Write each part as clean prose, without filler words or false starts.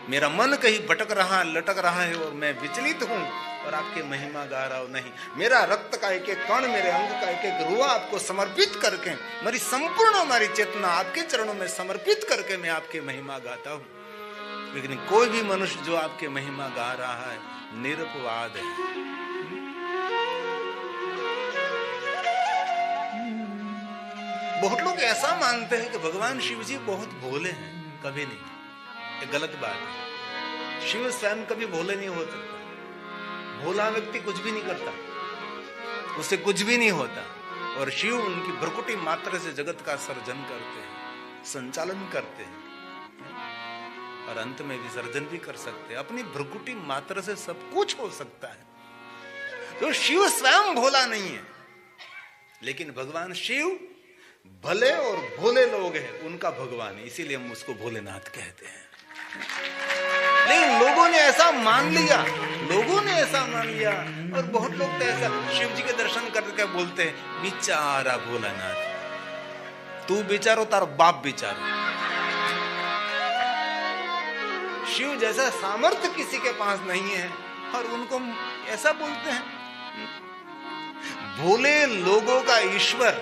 मेरा मन कहीं भटक रहा लटक रहा है और मैं विचलित हूं और आपके महिमा गा रहा हूं। नहीं, मेरा रक्त का एक एक कण, मेरे अंग का एक एक रुआ आपको समर्पित करके, मेरी संपूर्ण हमारी चेतना आपके चरणों में समर्पित करके मैं आपकी महिमा गाता हूं। लेकिन कोई भी मनुष्य जो आपके महिमा गा रहा है निरपवाद है। बहुत लोग ऐसा मानते हैं कि भगवान शिव जी बहुत भोले हैं। कभी नहीं, ये गलत बात है। शिव स्वयं कभी भोले नहीं हो सकता। भोला व्यक्ति कुछ भी नहीं करता, उससे कुछ भी नहीं होता। और शिव उनकी भ्रुकुटी मात्र से जगत का सर्जन करते हैं, संचालन करते हैं और अंत में विसर्जन भी कर सकते हैं। अपनी भ्रुकुटी मात्र से सब कुछ हो सकता है। तो शिव स्वयं भोला नहीं है, लेकिन भगवान शिव भले और भोले लोग हैं, उनका भगवान है, इसीलिए हम उसको भोलेनाथ कहते हैं। लेकिन लोगों ने ऐसा मान लिया, और बहुत लोग तो ऐसा शिव जी के दर्शन करके बोलते हैं बेचारा भोलानाथ, तू बेचारो तार बाप बेचारो। शिव जैसा सामर्थ्य किसी के पास नहीं है और उनको ऐसा बोलते हैं। भोले लोगों का ईश्वर,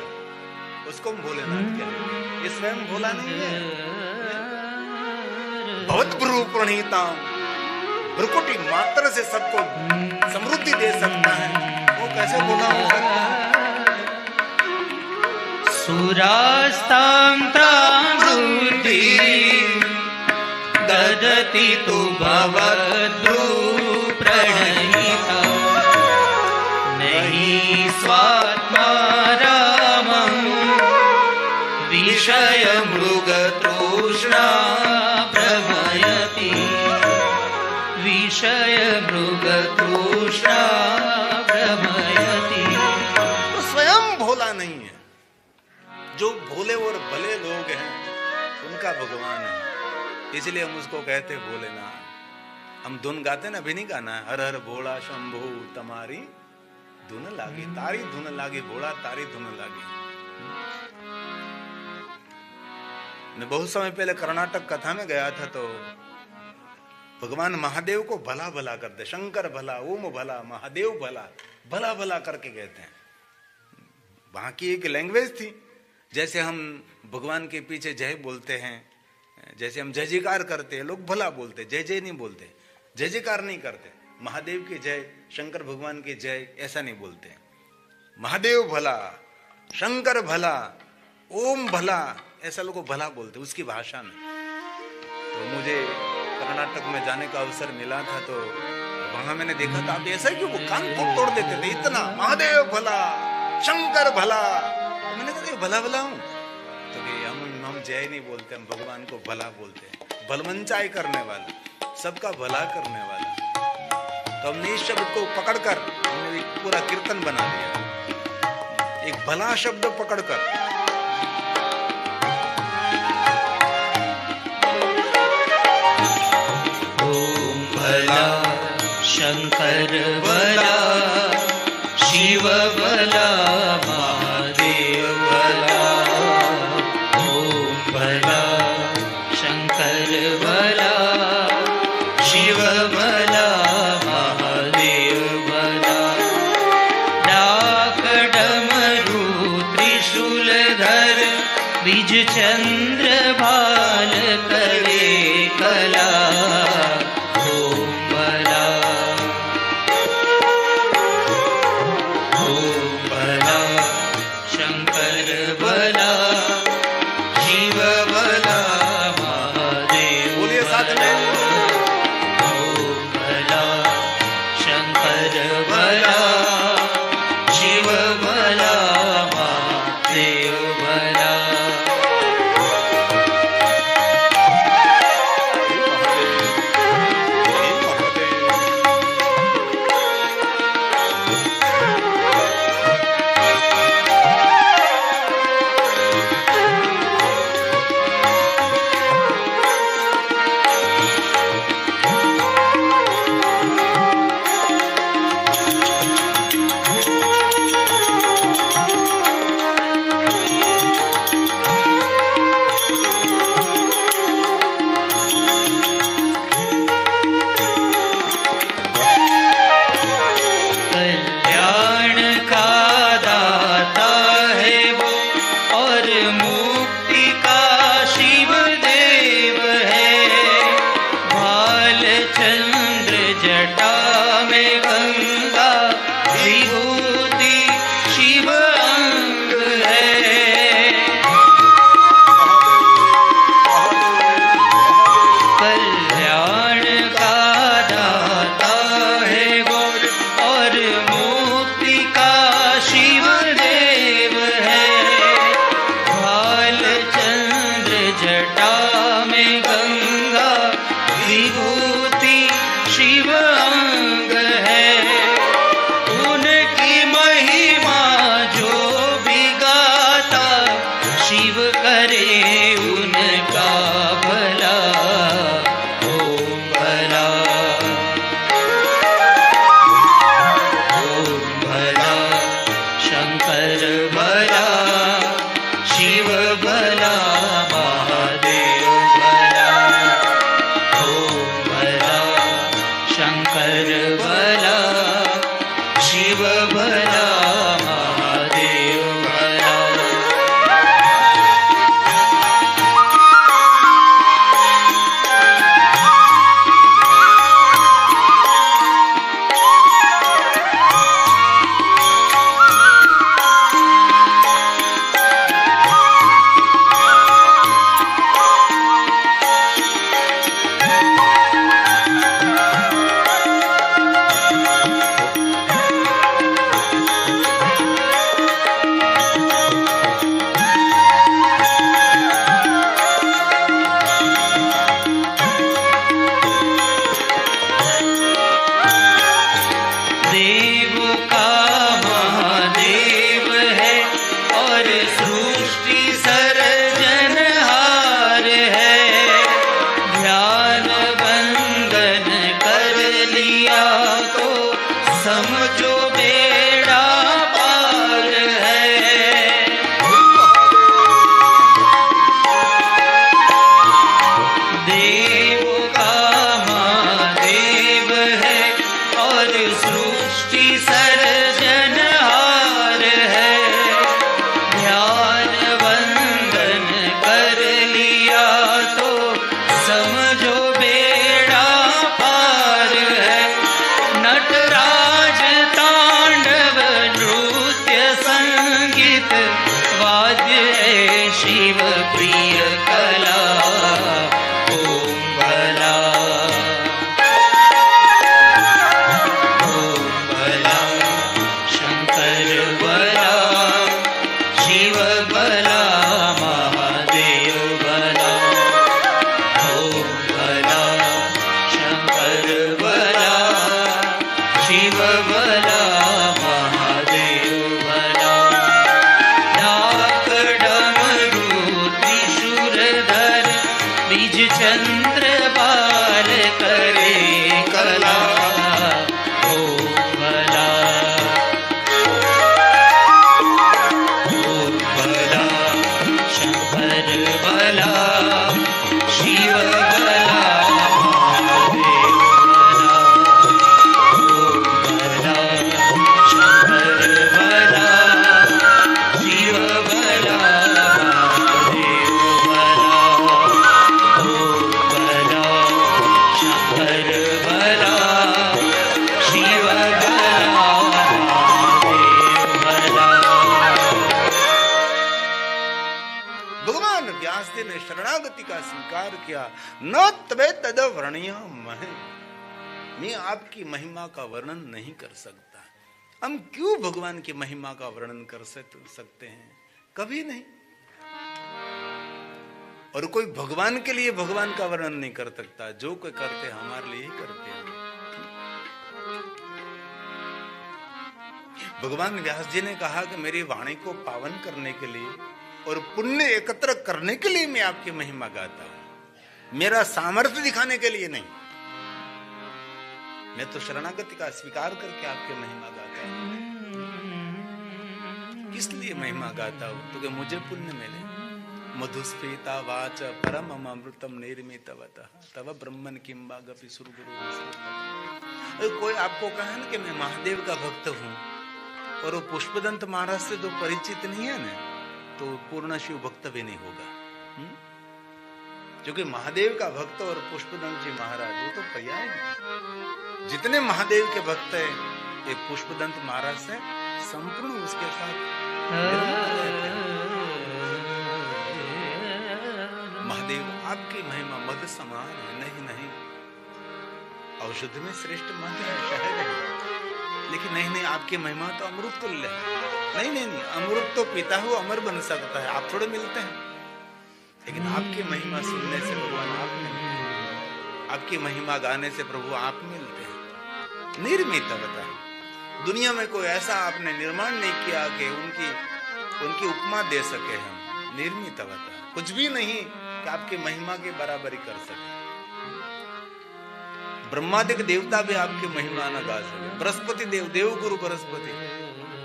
उसको हम भोलेनाथ कहते हैं। ये स्वयं भोला नहीं है। बहुत भ्रू प्रणीता, भ्रुकुटी मात्र से सबको समृद्धि दे सकता है, वो कैसे भोला हो सकता है? सुरास्तां त्रामृति ददति तु भवद्भ्रू प्रणीता नहि स्वात्मा रामं विषय मृगतृष्णा भ्रमयति विषय मृगतृष्णा भ्रमयति। तो स्वयं भोला नहीं है। जो भोले और भले लोग हैं उनका भगवान है, इसलिए हम उसको कहते भोलेनाथ। हम धुन गाते ना, अभी नहीं गाना है, हर हर भोला शंभू तुम्हारी धुन लागी, तारी धुन लागी भोला, तारी धुन लागी। मैं बहुत समय पहले कर्नाटक कथा में गया था, तो भगवान महादेव को भला भला करते, शंकर भला, ओम भला, महादेव भला, भला भला करके कहते हैं। वहां की एक लैंग्वेज थी। जैसे हम भगवान के पीछे जय बोलते हैं, जैसे हम जय जयकार करते हैं, लोग भला बोलते, जय जय नहीं बोलते, जय जयकार नहीं करते। महादेव की जय, शंकर भगवान की जय, ऐसा नहीं बोलते। महादेव भला, शंकर भला, ओम भला, ऐसा लोग भला बोलते उसकी भाषा में। तो मुझे कर्नाटक में जाने का अवसर मिला था, तो वहां मैंने देखा था, आप ऐसा क्यों वो कान तोड़ देते थे इतना, महादेव भला, शंकर भला। तो मैंने कहा भला भला हूं, तो हम जय नहीं बोलते, हम भगवान को भला बोलते हैं। भलमंचाई करने वाला, सबका भला करने वाला। तो हमने इस शब्द को पकड़कर हमने एक पूरा कीर्तन बना दिया, एक भला शब्द पकड़कर। ओम भला शंकर भला, शिव भला, महादेव भला। ओम भला शंकर भला, शिव भला, महादेव भला। डाक डमरू त्रिशूलधर, बीज चंद्र भाल करे कला। ओम भला, ओम भला शंकर भला, शिव भला, महादेव। बोलिए साथ में। ओम भला शंकर भला, शिव भला, महादेव भला। देवों का महादेव है और सृष्टि सर्जनहार है। ध्यान वंदन कर लिया तो समझो बेड़ा पार है। नटराज तांडव नृत्य संगीत वाद्य है शिव प्रिय कला। ओम भला ओम भला शंकर भला शिव भला महादेव भला। ओम भला शंकर भला शिव भला महादेव भला। डाक डमरू त्रिशूलधर बीज चंद्र बाल करे कला। ओम भला ओम भला शंकर भला शिव भला महादेव भला। ओम भला शंकर भला शिव भला महादेव भला। ओम भला शंकर भला शिव भला महादेव भला। भगवान व्यासदेव ने शरणागति का स्वीकार किया। न तबे तद वर्णीय मह, मैं आपकी महिमा का वर्णन नहीं कर सकता। हम क्यों भगवान की महिमा का वर्णन कर सकते हैं? कभी नहीं। और कोई भगवान के लिए भगवान का वर्णन नहीं कर सकता। जो कोई करते हैं हमारे लिए ही करते हैं। भगवान व्यास जी ने कहा कि मेरी वाणी को पावन करने के लिए और पुण्य एकत्र करने के लिए मैं आपकी महिमा गाता हूं, मेरा सामर्थ्य दिखाने के लिए नहीं। मैं तो शरणागति का स्वीकार करके आपकी महिमा गाता हूं। किस लिए महिमा गाता हूं? तो कि मुझे पुण्य मिले। मधुस्फीता वाच परम अमृतम निर्मितवतः तव ब्रह्मन किंबा गपि सुरगुरु। कोई आपको कहे ना कि मैं महादेव का भक्त हूं और वो पुष्पदंत महाराज से जो परिचित नहीं है ना, तो पूर्ण शिव भक्त भी नहीं होगा। क्योंकि महादेव का भक्त और पुष्पदंत जी महाराज वो तो पर्याय है। जितने महादेव के भक्त हैं एक पुष्पदंत महाराज से संपूर्ण उसके साथ महादेव आपकी महिमा मध समान है। नहीं नहीं, औषध में श्रेष्ठ मध है, शहद है। लेकिन नहीं नहीं, आपकी महिमा तो अमृत तुल्य है। नहीं नहीं नहीं, अमृत तो पीता हुआ अमर बन सकता है, आप थोड़े मिलते हैं। लेकिन आपकी महिमा सुनने से भगवान आप मिलते हैं, आपकी महिमा गाने से प्रभु आप मिलते हैं। निर्मित बता, दुनिया में कोई ऐसा आपने निर्माण नहीं किया कि उनकी उपमा दे सके हम। निर्मित बता, कुछ भी नहीं कि आपकी महिमा की बराबरी कर सके। ब्रह्मादिक देवता भी आपकी महिमा न गा सके। बृहस्पति देव गुरु बृहस्पति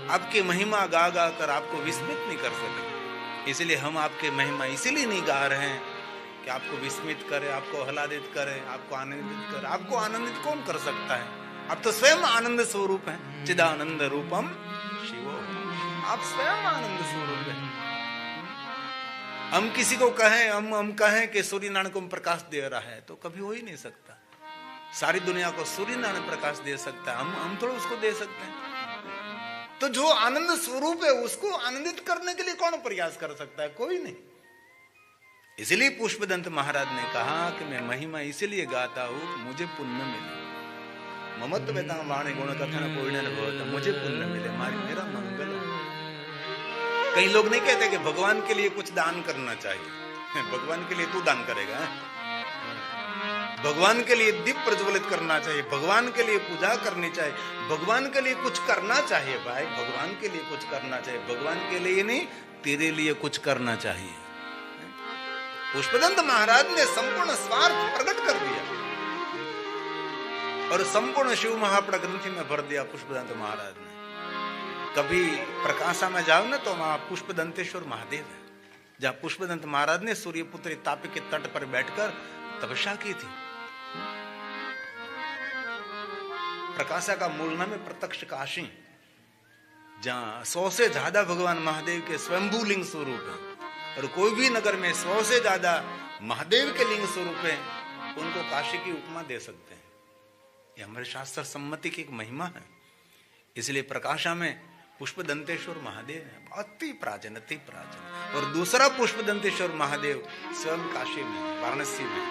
आपकी महिमा गा गा कर आपको विस्मित नहीं कर सके। इसलिए हम आपकी महिमा इसीलिए नहीं गा रहे हैं कि आपको विस्मित करे, आपको आह्लादित करे, आपको आनंदित करे। आपको आनंदित कौन कर सकता है? आप तो स्वयं आनंद स्वरूप हैं। चिदानंद रूपम शिवो, आप स्वयं आनंद स्वरूप हैं। हम किसी को कहें, हम कहें कि सूर्य नारायण को प्रकाश दे रहा है, तो कभी हो ही नहीं सकता। सारी दुनिया को सूर्य नारायण प्रकाश दे सकता है, हम थोड़ा उसको दे सकते हैं। तो जो आनंद स्वरूप है उसको आनंदित करने के लिए कौन प्रयास कर सकता है? कोई नहीं। इसलिए पुष्पदंत महाराज ने कहा कि मैं महिमा इसीलिए गाता हूं मुझे पुण्य मिले। ममत्व वेता वाणी गुण कथन पूर्ण भवत, मुझे पुण्य मिले, मेरा मंगल हो। कई लोग नहीं कहते कि भगवान के लिए कुछ दान करना चाहिए। भगवान के लिए तू दान करेगा? भगवान के लिए दीप प्रज्वलित करना चाहिए, भगवान के लिए पूजा करनी चाहिए, भगवान के लिए कुछ करना चाहिए। भाई भगवान के लिए कुछ करना चाहिए, भगवान के लिए नहीं, तेरे लिए कुछ करना चाहिए। पुष्पदंत महाराज ने संपूर्ण स्वार्थ प्रकट कर दिया और संपूर्ण शिव महाप्र ग्रंथि में भर दिया पुष्पदंत महाराज ने। कभी प्रकाशा में जाओ ना तो वहां पुष्पदंतेश्वर महादेव है, जहां पुष्पदंत महाराज ने सूर्यपुत्री तापी के तट पर बैठकर तपस्या की थी। प्रकाशा का मूल नाम है प्रत्यक्ष काशी, जहां 100 से ज्यादा भगवान महादेव के स्वयंभू लिंग स्वरूप है। और कोई भी नगर में 100 से ज्यादा महादेव के लिंग स्वरूप है, उनको काशी की उपमा दे सकते हैं। ये हमारे शास्त्र सम्मति की एक महिमा है। इसलिए प्रकाशा में पुष्पदंतेश्वर महादेव है, अति प्राचीन, अति प्राचीन। और दूसरा पुष्पदंतेश्वर महादेव स्वयं काशी में, वाराणसी में,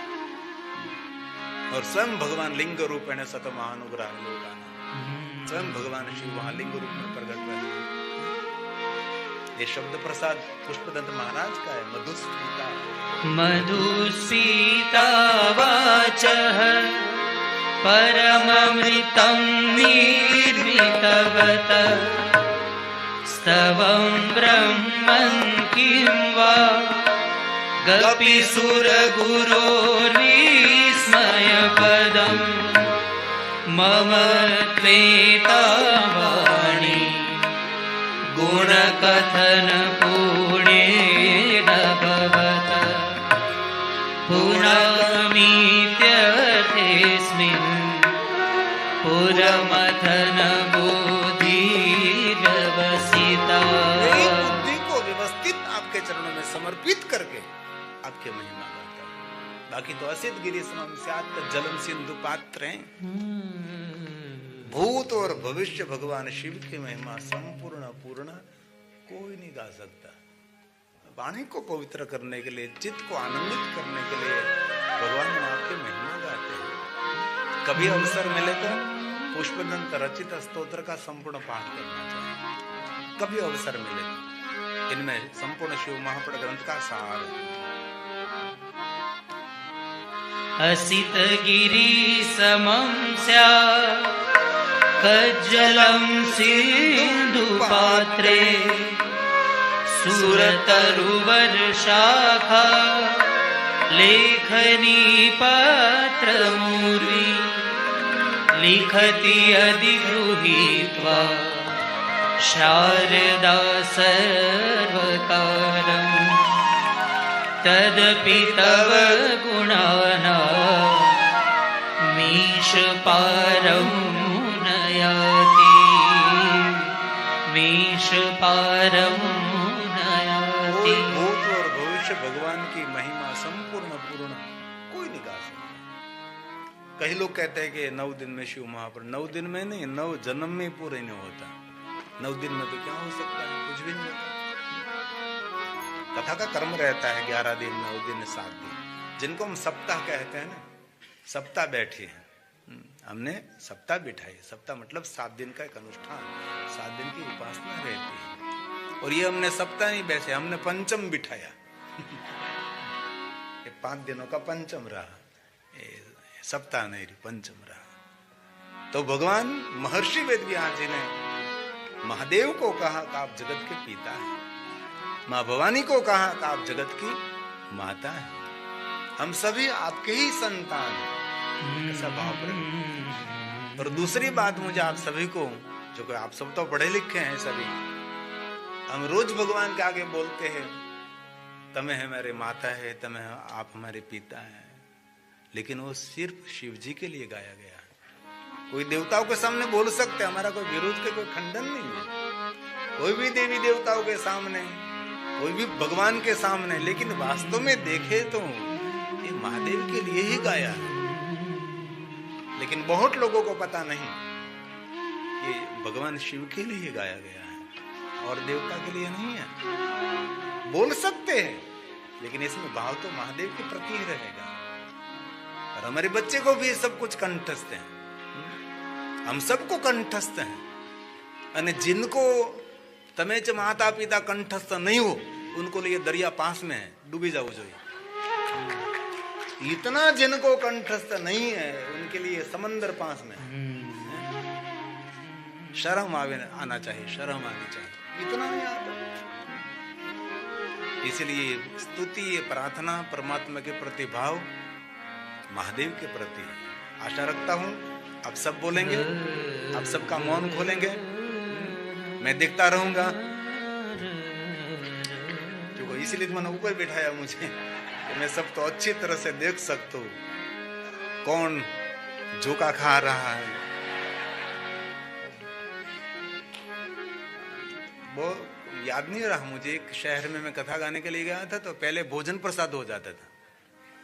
और स्वयं भगवान लिंग रूपेण सत महानुग्रह लोकाना, स्वयं भगवान शिव वहां लिंग रूप में प्रकट हुए। ये शब्द प्रसाद पुष्पदंत महाराज का है। मधुस्मिता मधुस्मिता वाचः परममृतं निर्मितवत स्तवं ब्रह्मन् किं वा गपिसुरगुरोर्विस्मयपदं मम त्वेता वाणी गुणकथन पुण्येन भवत पुनमीत्यर्थेऽस्मिन् पुरमथन बुद्धिरवसिता। बुद्धि को व्यवस्थित आपके चरणों में समर्पित करके आपके महिमा गाता है। बाकी तो असित गिरी समम स्यात् जलम सिंधु पात्र हैं। भूत और भविष्य भगवान शिव की महिमा संपूर्ण पूर्ण कोई नहीं गा सकता। वाणी को पवित्र करने के लिए, चित्त को आनंदित करने के लिए भगवान आपके महिमा गाते हैं। कभी अवसर मिले तो पुष्पदंत रचित स्तोत्र का संपूर्ण पाठ करना चाहिए। कभी अवसर मिले तो इनमें संपूर्ण शिव महापुराण ग्रंथ का सार है। असित गिरि समं स्यात् कज्जलं सिन्धु पात्रे सुरतरुवर्षाखा लेखनी पत्रमूर्वी लिखति अधिगृहीत्वा शारदा सर्वकारं तदपि तव गुणानां मीशपारं नयाति मीशपारं नयाति। भूत और भविष्य भगवान की महिमा संपूर्ण पूर्ण कोई नहीं गा सकता। कई लोग कहते हैं कि 9 दिन में शिव महापुराण, 9 दिन में नहीं, 9 जन्म में पूरे नहीं होता। 9 दिन में तो क्या हो सकता है, कुछ भी नहीं होता। कथा का कर्म रहता है 11 दिन, 9 दिन, 7 दिन, जिनको हम सप्ताह कहते हैं ना। सप्ताह बैठे हैं, हमने सप्ताह बिठाई। सप्ताह मतलब 7 दिन का एक अनुष्ठान, 7 दिन की उपासना रहती है। और ये हमने सप्ताह नहीं बैठे, हमने पंचम बिठाया। ये 5 दिनों का पंचम रहा, सप्ताह नहीं, पंचम रहा। तो भगवान महर्षि वेदव्यास जी ने महादेव को कहा कि आप जगत के पिता हैं, माँ भवानी को कहा कि आप जगत की माता हैं, हम सभी आपके ही संतान हैं। ऐसा भाव प्रकट। और दूसरी बात मुझे आप सभी को, जो कि आप सब तो पढ़े लिखे हैं सभी, हम रोज भगवान के आगे बोलते हैं तमें हमारे माता है, तमें आप हमारे पिता हैं, लेकिन वो सिर्फ शिव जी के लिए गाया गया है। कोई देवताओं के सामने बोल सकते हैं, हमारा कोई विरोध के कोई खंडन नहीं है, कोई भी देवी देवताओं के सामने, कोई भी भगवान के सामने, लेकिन वास्तव में देखे तो ये महादेव के लिए ही गाया है। लेकिन बहुत लोगों को पता नहीं ये भगवान शिव के लिए गाया गया है और देवता के लिए नहीं है। बोल सकते हैं, लेकिन इसमें भाव तो महादेव के प्रति ही रहेगा। और हमारे बच्चे को भी सब कुछ कंठस्थ है, हम सबको कंठस्थ हैं। और जिनको तमेच माता पिता कंठस्थ नहीं हो, उनको लिए दरिया पास में है, डूबी जाओ जो। इतना जिनको कंठस्थ नहीं है, उनके लिए समंदर पास में है। शर्म आना चाहिए, शर्म आनी चाहिए, इतना नहीं आता। इसलिए स्तुति, प्रार्थना परमात्मा के प्रति भाव महादेव के प्रति आशा रखता हूं। आप सब बोलेंगे, आप सबका मौन खोलेंगे, मैं देखता रहूंगा। जो इसलिए मैंने ऊपर बिठाया मुझे, कि मैं सब तो अच्छी तरह से देख सकता हूं कौन झोंका खा रहा है। वो याद नहीं रहा मुझे, एक शहर में मैं कथा गाने के लिए गया था, तो पहले भोजन प्रसाद हो जाता था,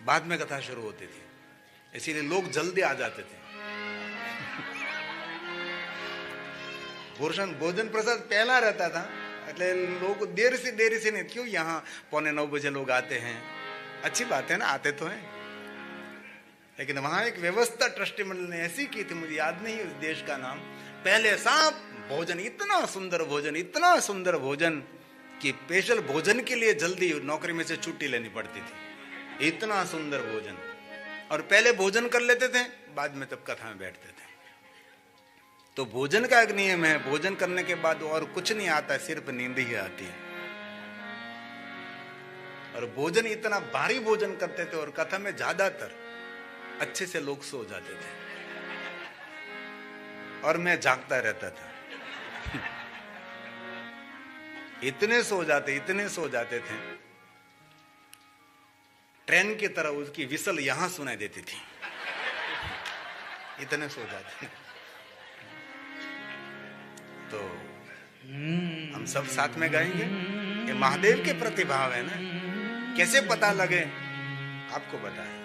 बाद में कथा शुरू होती थी, इसीलिए लोग जल्दी आ जाते थे। भोजन प्रसाद पहला रहता था, એટલે लोग देर से नहीं, क्यों यहाँ 8:45 बजे लोग आते हैं, अच्छी बात है ना, आते तो हैं, लेकिन वहां एक व्यवस्था ट्रस्टी मंडल ने ऐसी की थी, मुझे याद नहीं उस देश का नाम, पहले सब भोजन, इतना सुंदर भोजन कि स्पेशल भोजन के लिए जल्दी नौकरी में से छुट्टी लेनी पड़ती थी, इतना सुंदर भोजन, और पहले भोजन कर लेते थे, बाद में तब कथा में बैठते थे। तो भोजन का एक नियम है, भोजन करने के बाद और कुछ नहीं आता, सिर्फ नींद ही आती है। और भोजन इतना भारी भोजन करते थे, और कथा में ज्यादातर अच्छे से लोग सो जाते थे, और मैं जागता रहता था। इतने सो जाते थे, ट्रेन की तरह उसकी विसल यहां सुनाई देती थी, इतने सो जाते। तो हम सब साथ में गाएंगे, ये महादेव के प्रतिभाव है ना, कैसे पता लगे आपको बताएं।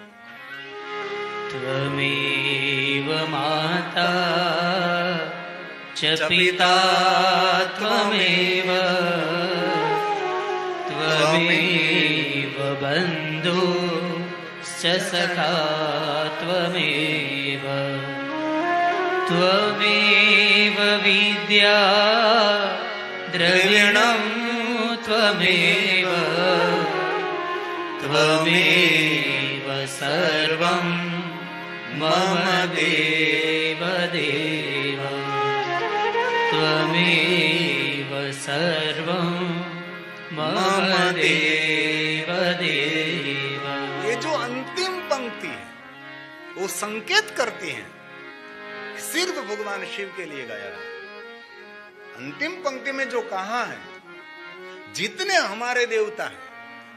त्वमेव माता च पिता त्वमेव, त्वमेव बन्धु च सखा त्वमेव, त्वमेव विद्या द्रविणं त्वमेव, त्वमेव सर्वं मम देव देव, त्वमेव सर्वं मम देव देव। ये जो अंतिम पंक्ति है वो संकेत करती है सिर्फ भगवान शिव के लिए गाया है। अंतिम पंक्ति में जो कहा है, जितने हमारे देवता हैं,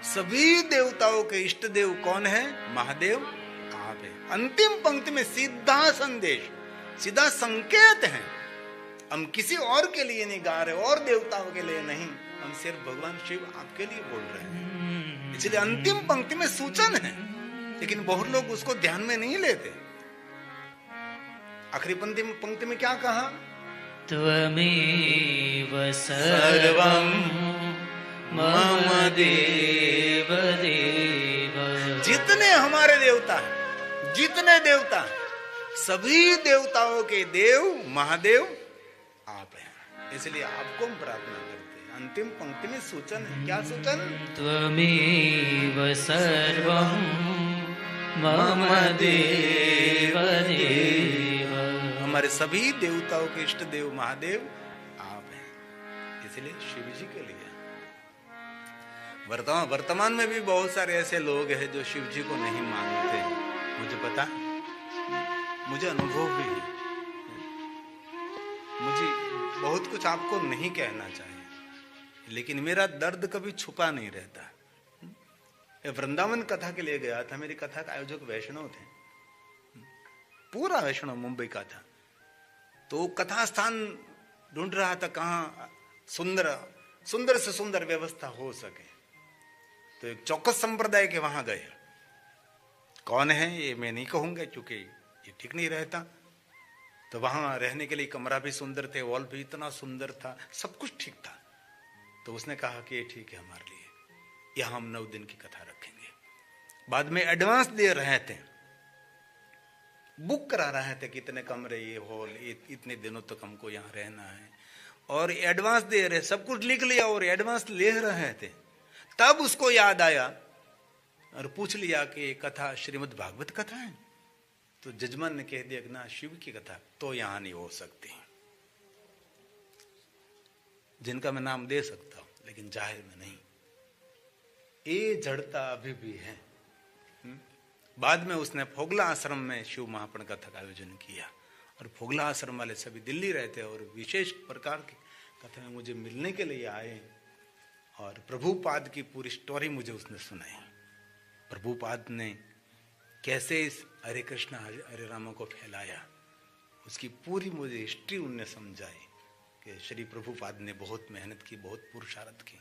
सभी देवताओं के इष्ट देव कौन है? महादेव आप है। अंतिम पंक्ति में सीधा संदेश, सीधा संकेत है। हम किसी और के लिए नहीं गा रहे, और देवताओं के लिए नहीं, हम सिर्फ भगवान शिव आपके लिए बोल रहे हैं। इसलिए अंतिम पंक्ति में सूचन है, लेकिन बहुत लोग उसको ध्यान में नहीं लेते। आखिरी पंक्ति में क्या कहा? त्वमेव सर्वं मम देव देव। जितने हमारे देवता हैं, जितने देवता हैं, सभी देवताओं के देव महादेव आप हैं। इसलिए आपको हम प्रार्थना करते हैं। अंतिम पंक्ति में सूचन है, क्या सूचन? त्वमेव सर्वं मम देव देव। हमारे सभी देवताओं के इष्ट देव महादेव आप हैं, इसलिए शिव जी के लिए। वर्तमान में भी बहुत सारे ऐसे लोग हैं जो शिव जी को नहीं मानते, मुझे पता, मुझे अनुभव भी है। मुझे बहुत कुछ आपको नहीं कहना चाहिए, लेकिन मेरा दर्द कभी छुपा नहीं रहता। वृंदावन कथा के लिए गया था, मेरी कथा का आयोजक वैष्णव थे, पूरा वैष्णव मुंबई का था। तो कथा स्थान ढूंढ रहा था, कहाँ सुंदर से सुंदर व्यवस्था हो सके। तो एक चौकस संप्रदाय के वहां गए। कौन है ये मैं नहीं कहूंगा, क्योंकि ये ठीक नहीं रहता। तो वहां रहने के लिए कमरा भी सुंदर थे, वॉल भी इतना सुंदर था, सब कुछ ठीक था। तो उसने कहा कि ये ठीक है हमारे लिए, यहां हम 9 दिन की कथा रखेंगे। बाद में एडवांस दे रहे थे, बुक करा रहे थे कि इतने कमरे, ये हॉल, इतने दिनों तक हमको यहाँ रहना है, और एडवांस दे रहे, सब कुछ लिख लिया और एडवांस ले रहे थे। तब उसको याद आया और पूछ लिया कि कथा श्रीमद् भागवत कथा है। तो जजमान ने कह दिया कि ना, शिव की कथा तो यहां नहीं हो सकती, जिनका मैं नाम दे सकता हूं लेकिन जाहिर में नहीं। ये जड़ता अभी भी है। बाद में उसने फोगला आश्रम में शिव महापुराण कथा का आयोजन किया, और फोगला आश्रम वाले सभी दिल्ली रहते और विशेष प्रकार की कथा में मुझे मिलने के लिए आए, और प्रभुपाद की पूरी स्टोरी मुझे उसने सुनाई। प्रभुपाद ने कैसे इस हरे कृष्ण हरे राम को फैलाया, उसकी पूरी मुझे हिस्ट्री उनने समझाई कि श्री प्रभुपाद ने बहुत मेहनत की, बहुत पुरुषार्थ की।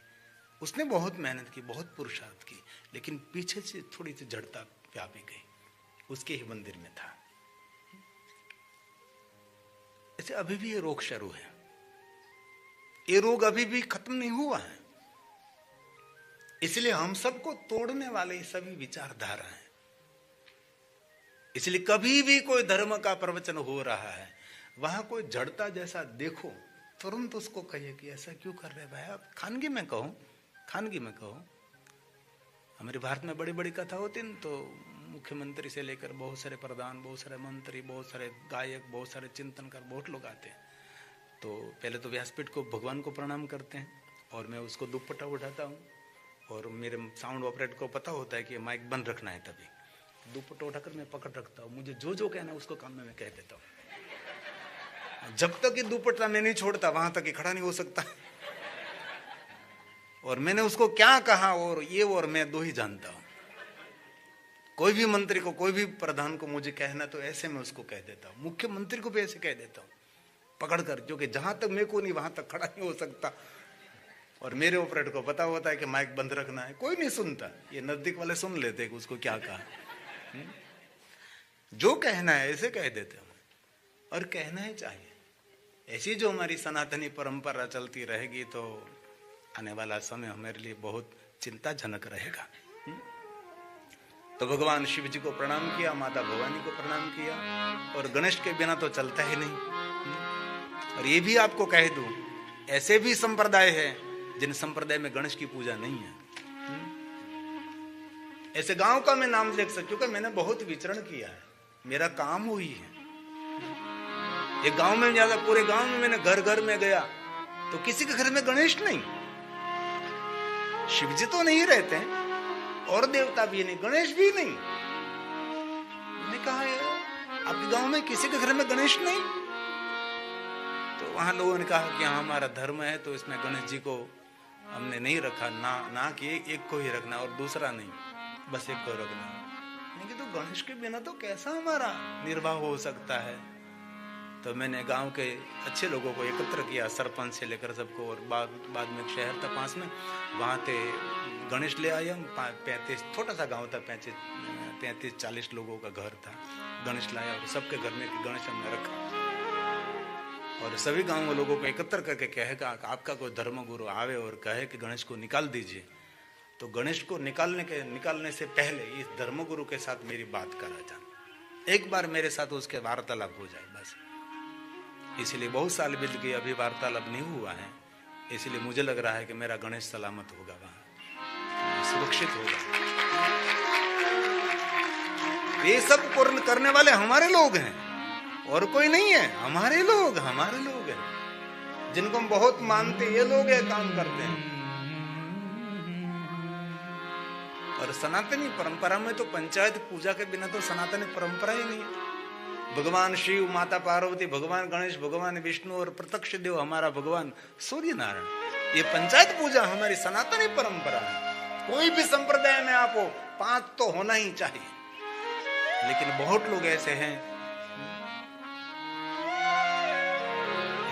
उसने बहुत मेहनत की, बहुत पुरुषार्थ की, लेकिन पीछे से थोड़ी सी जड़ता व्यापी गई, उसके ही मंदिर में था। ऐसे अभी भी ये रोग शुरू है, ये रोग अभी भी खत्म नहीं हुआ है। इसलिए हम सबको तोड़ने वाले ये सभी विचारधारा हैं। इसलिए कभी भी कोई धर्म का प्रवचन हो रहा है, वहां कोई जड़ता जैसा देखो, तुरंत उसको कहिए कि ऐसा क्यों कर रहे भाई। आप खानगी में कहो, हमारे भारत में बड़ी बड़ी कथा होती न, तो मुख्यमंत्री से लेकर बहुत सारे प्रधान, बहुत सारे मंत्री, बहुत सारे गायक, बहुत सारे चिंतनकार, बहुत लोग आते हैं। तो पहले तो व्यासपीठ को भगवान को प्रणाम करते हैं, और मैं उसको दुपट्टा उठाता हूँ, और मेरे साउंड ऑपरेटर को पता होता है कि माइक बंद रखना है, तभी दुपट्टा उठाकर मैं पकड़ रखता हूँ। मुझे जो कहना है उसको काम में मैं कह देता हूँ। जब तक ये दुपट्टा मैं नहीं छोड़ता, वहां तक ये खड़ा नहीं हो सकता। और मैंने उसको क्या कहा और ये और मैं दो ही जानता हूं। कोई भी मंत्री को, कोई भी प्रधान को मुझे कहना तो ऐसे मैं उसको कह देता हूं, मुख्यमंत्री को भी ऐसे कह देता हूं पकड़कर, जो कि जहां तक मेरे को नहीं वहां तक खड़ा नहीं हो सकता। और मेरे ऑपरेटर को पता होता है कि माइक बंद रखना है, कोई नहीं सुनता, ये नजदीक वाले सुन लेते कि उसको क्या कहा। जो कहना है ऐसे कह देते हैं, और कहना ही चाहिए। ऐसी जो हमारी सनातनी परंपरा चलती रहेगी तो आने वाला समय हमारे लिए बहुत चिंताजनक रहेगा। तो भगवान शिव जी को प्रणाम किया, माता भवानी को प्रणाम किया, और गणेश के बिना तो चलता ही नहीं। और ये भी आपको कह दूं, ऐसे भी संप्रदाय है जिन संप्रदाय में गणेश की पूजा नहीं है। ऐसे गांव का मैं नाम देख सकती हूँ, क्योंकि मैंने बहुत विचरण किया है, मेरा काम हुई है। एक गांव में ज्यादा, पूरे गांव में मैंने घर घर में गया तो किसी के घर में गणेश नहीं, शिव जी तो नहीं रहते हैं, और देवता भी नहीं, गणेश भी नहीं। मैंने कहा आपके गांव में किसी के घर में गणेश नहीं? तो वहां लोगों ने कहा कि हाँ हमारा धर्म है तो इसमें गणेश जी को हमने नहीं रखा, ना कि एक को ही रखना और दूसरा नहीं, बस एक को रखना। मैंने कहा तो गणेश के बिना तो कैसा हमारा निर्वाह हो सकता है? तो मैंने गांव के अच्छे लोगों को एकत्र किया, सरपंच से लेकर सबको, और बाद में एक शहर था पास में, वहाँ थे गणेश ले आया। 35 छोटा सा गांव था, 35-40 लोगों का घर था। गणेश लाया और सबके घर में गणेश हमने रखा, और सभी गांव के लोगों को एकत्र करके कहेगा आपका कोई धर्मगुरु आवे और कहे कि गणेश को निकाल दीजिए, तो गणेश को निकालने से पहले इस धर्मगुरु के साथ मेरी बात करा जाए, एक बार मेरे साथ उसके वार्तालाप हो जाए बस। इसलिए बहुत साल बीत गए, अभी वार्तालाप नहीं हुआ है। इसलिए मुझे लग रहा है कि मेरा गणेश सलामत होगा, वहां सुरक्षित होगा। ये सब करने वाले हमारे लोग हैं, और कोई नहीं है। हमारे लोग हैं जिनको हम बहुत मानते, ये लोग ये काम करते हैं। और सनातनी परंपरा में तो पंचायत पूजा के बिना तो सनातनी परंपरा ही नहीं है। भगवान शिव, माता पार्वती, भगवान गणेश, भगवान विष्णु, और प्रत्यक्ष देव हमारा भगवान सूर्य नारायण, ये पंचायत पूजा हमारी सनातनी परंपरा है। कोई भी संप्रदाय में आप हो, 5 तो होना ही चाहिए। लेकिन बहुत लोग ऐसे हैं,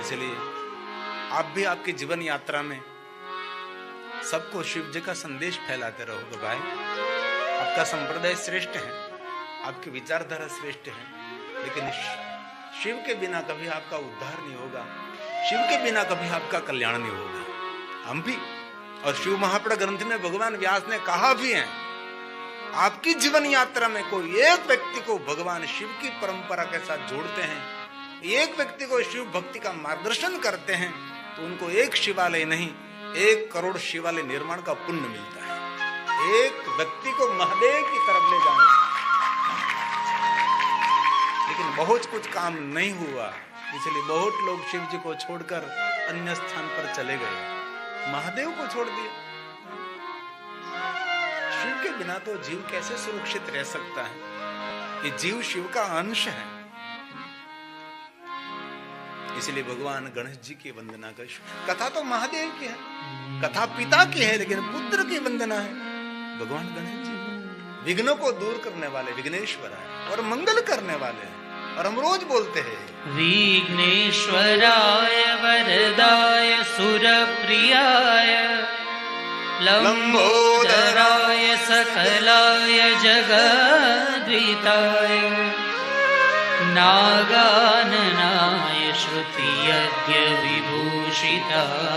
इसलिए आप भी आपकी जीवन यात्रा में सबको शिव जी का संदेश फैलाते रहोगे भाई। आपका संप्रदाय श्रेष्ठ है, आपकी विचारधारा श्रेष्ठ है, लेकिन शिव के बिना कभी आपका उद्धार नहीं होगा, शिव के बिना कभी आपका कल्याण नहीं होगा। हम भी, और शिव महापुराण ग्रंथ में भगवान व्यास ने कहा भी है, आपकी जीवन यात्रा में कोई एक व्यक्ति को भगवान शिव की परंपरा के साथ जोड़ते हैं, एक व्यक्ति को शिव भक्ति का मार्गदर्शन करते हैं, तो उनको एक शिवालय नहीं 1 करोड़ शिवालय निर्माण का पुण्य मिलता है। एक व्यक्ति को महादेव की तरफ ले जाने से। लेकिन बहुत कुछ काम नहीं हुआ, इसलिए बहुत लोग शिव जी को छोड़कर अन्य स्थान पर चले गए, महादेव को छोड़ दिया। शिव के बिना तो जीव कैसे सुरक्षित रह सकता है? ये जीव शिव का अंश है। इसलिए भगवान गणेश जी की वंदना कर। कथा तो महादेव की है, कथा पिता की है, लेकिन पुत्र की वंदना है भगवान गणेश जी। विघ्नों को दूर करने वाले विघ्नेश्वर है और मंगल करने वाले हैं। और हम रोज बोलते हैं विघ्नेश्वराय वरदाय सुरप्रियाय लंबोदराय सकलाय जगद्विताय नागाननाय श्रुतियज्ञ विभूषिताय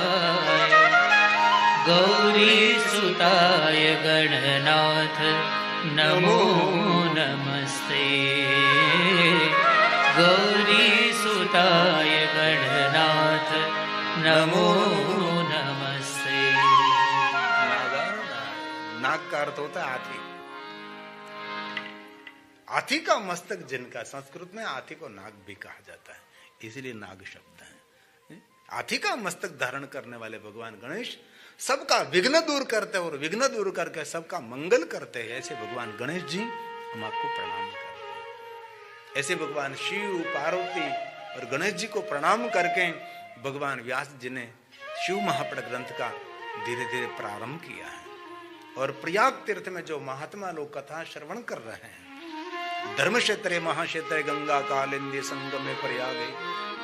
गौरीसुताय गणनाथ नमो नमस्ते। गौरीसुताय गणनाथ नमो नमस्ते। नाग का अर्थ होता है हाथी। हाथी का मस्तक जिनका, संस्कृत में हाथी को नाग भी कहा जाता है, इसलिए नाग शब्द है। हाथी का मस्तक धारण करने वाले भगवान गणेश सबका विघ्न दूर करते हैं और विघ्न दूर करके सबका मंगल करते हैं। ऐसे भगवान गणेश जी हम आपको प्रणाम करते हैं। ऐसे भगवान शिव, पार्वती और गणेश जी को प्रणाम करके भगवान व्यास जी ने शिव महापट ग्रंथ का धीरे धीरे प्रारंभ किया है। और प्रयाग तीर्थ में जो महात्मा लोग कथा श्रवण कर रहे हैं, धर्म क्षेत्रे महाक्षेत्रे गंगा कालिंदी संगमे प्रयागे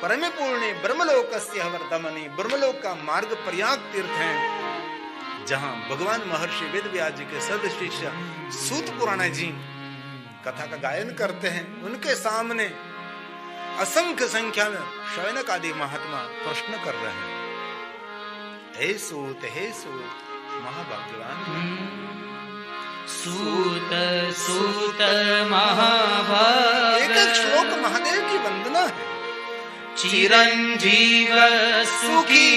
परमे पूर्णे ब्रह्मलोकस्य वर्तमनि। ब्रह्मलोक का मार्ग प्रयाग तीर्थ है, जहां भगवान महर्षि वेद व्यास जी के सद शिष्य सूत पुराण जी कथा का गायन करते हैं। उनके सामने असंख्य संख्या में शौनक आदि महात्मा प्रश्न कर रहे हैं, हे सूत महाभाग्यवान। सूत सूत महाभाग। एक एक श्लोक महादेव की वंदना है। चिरंजीव सुखी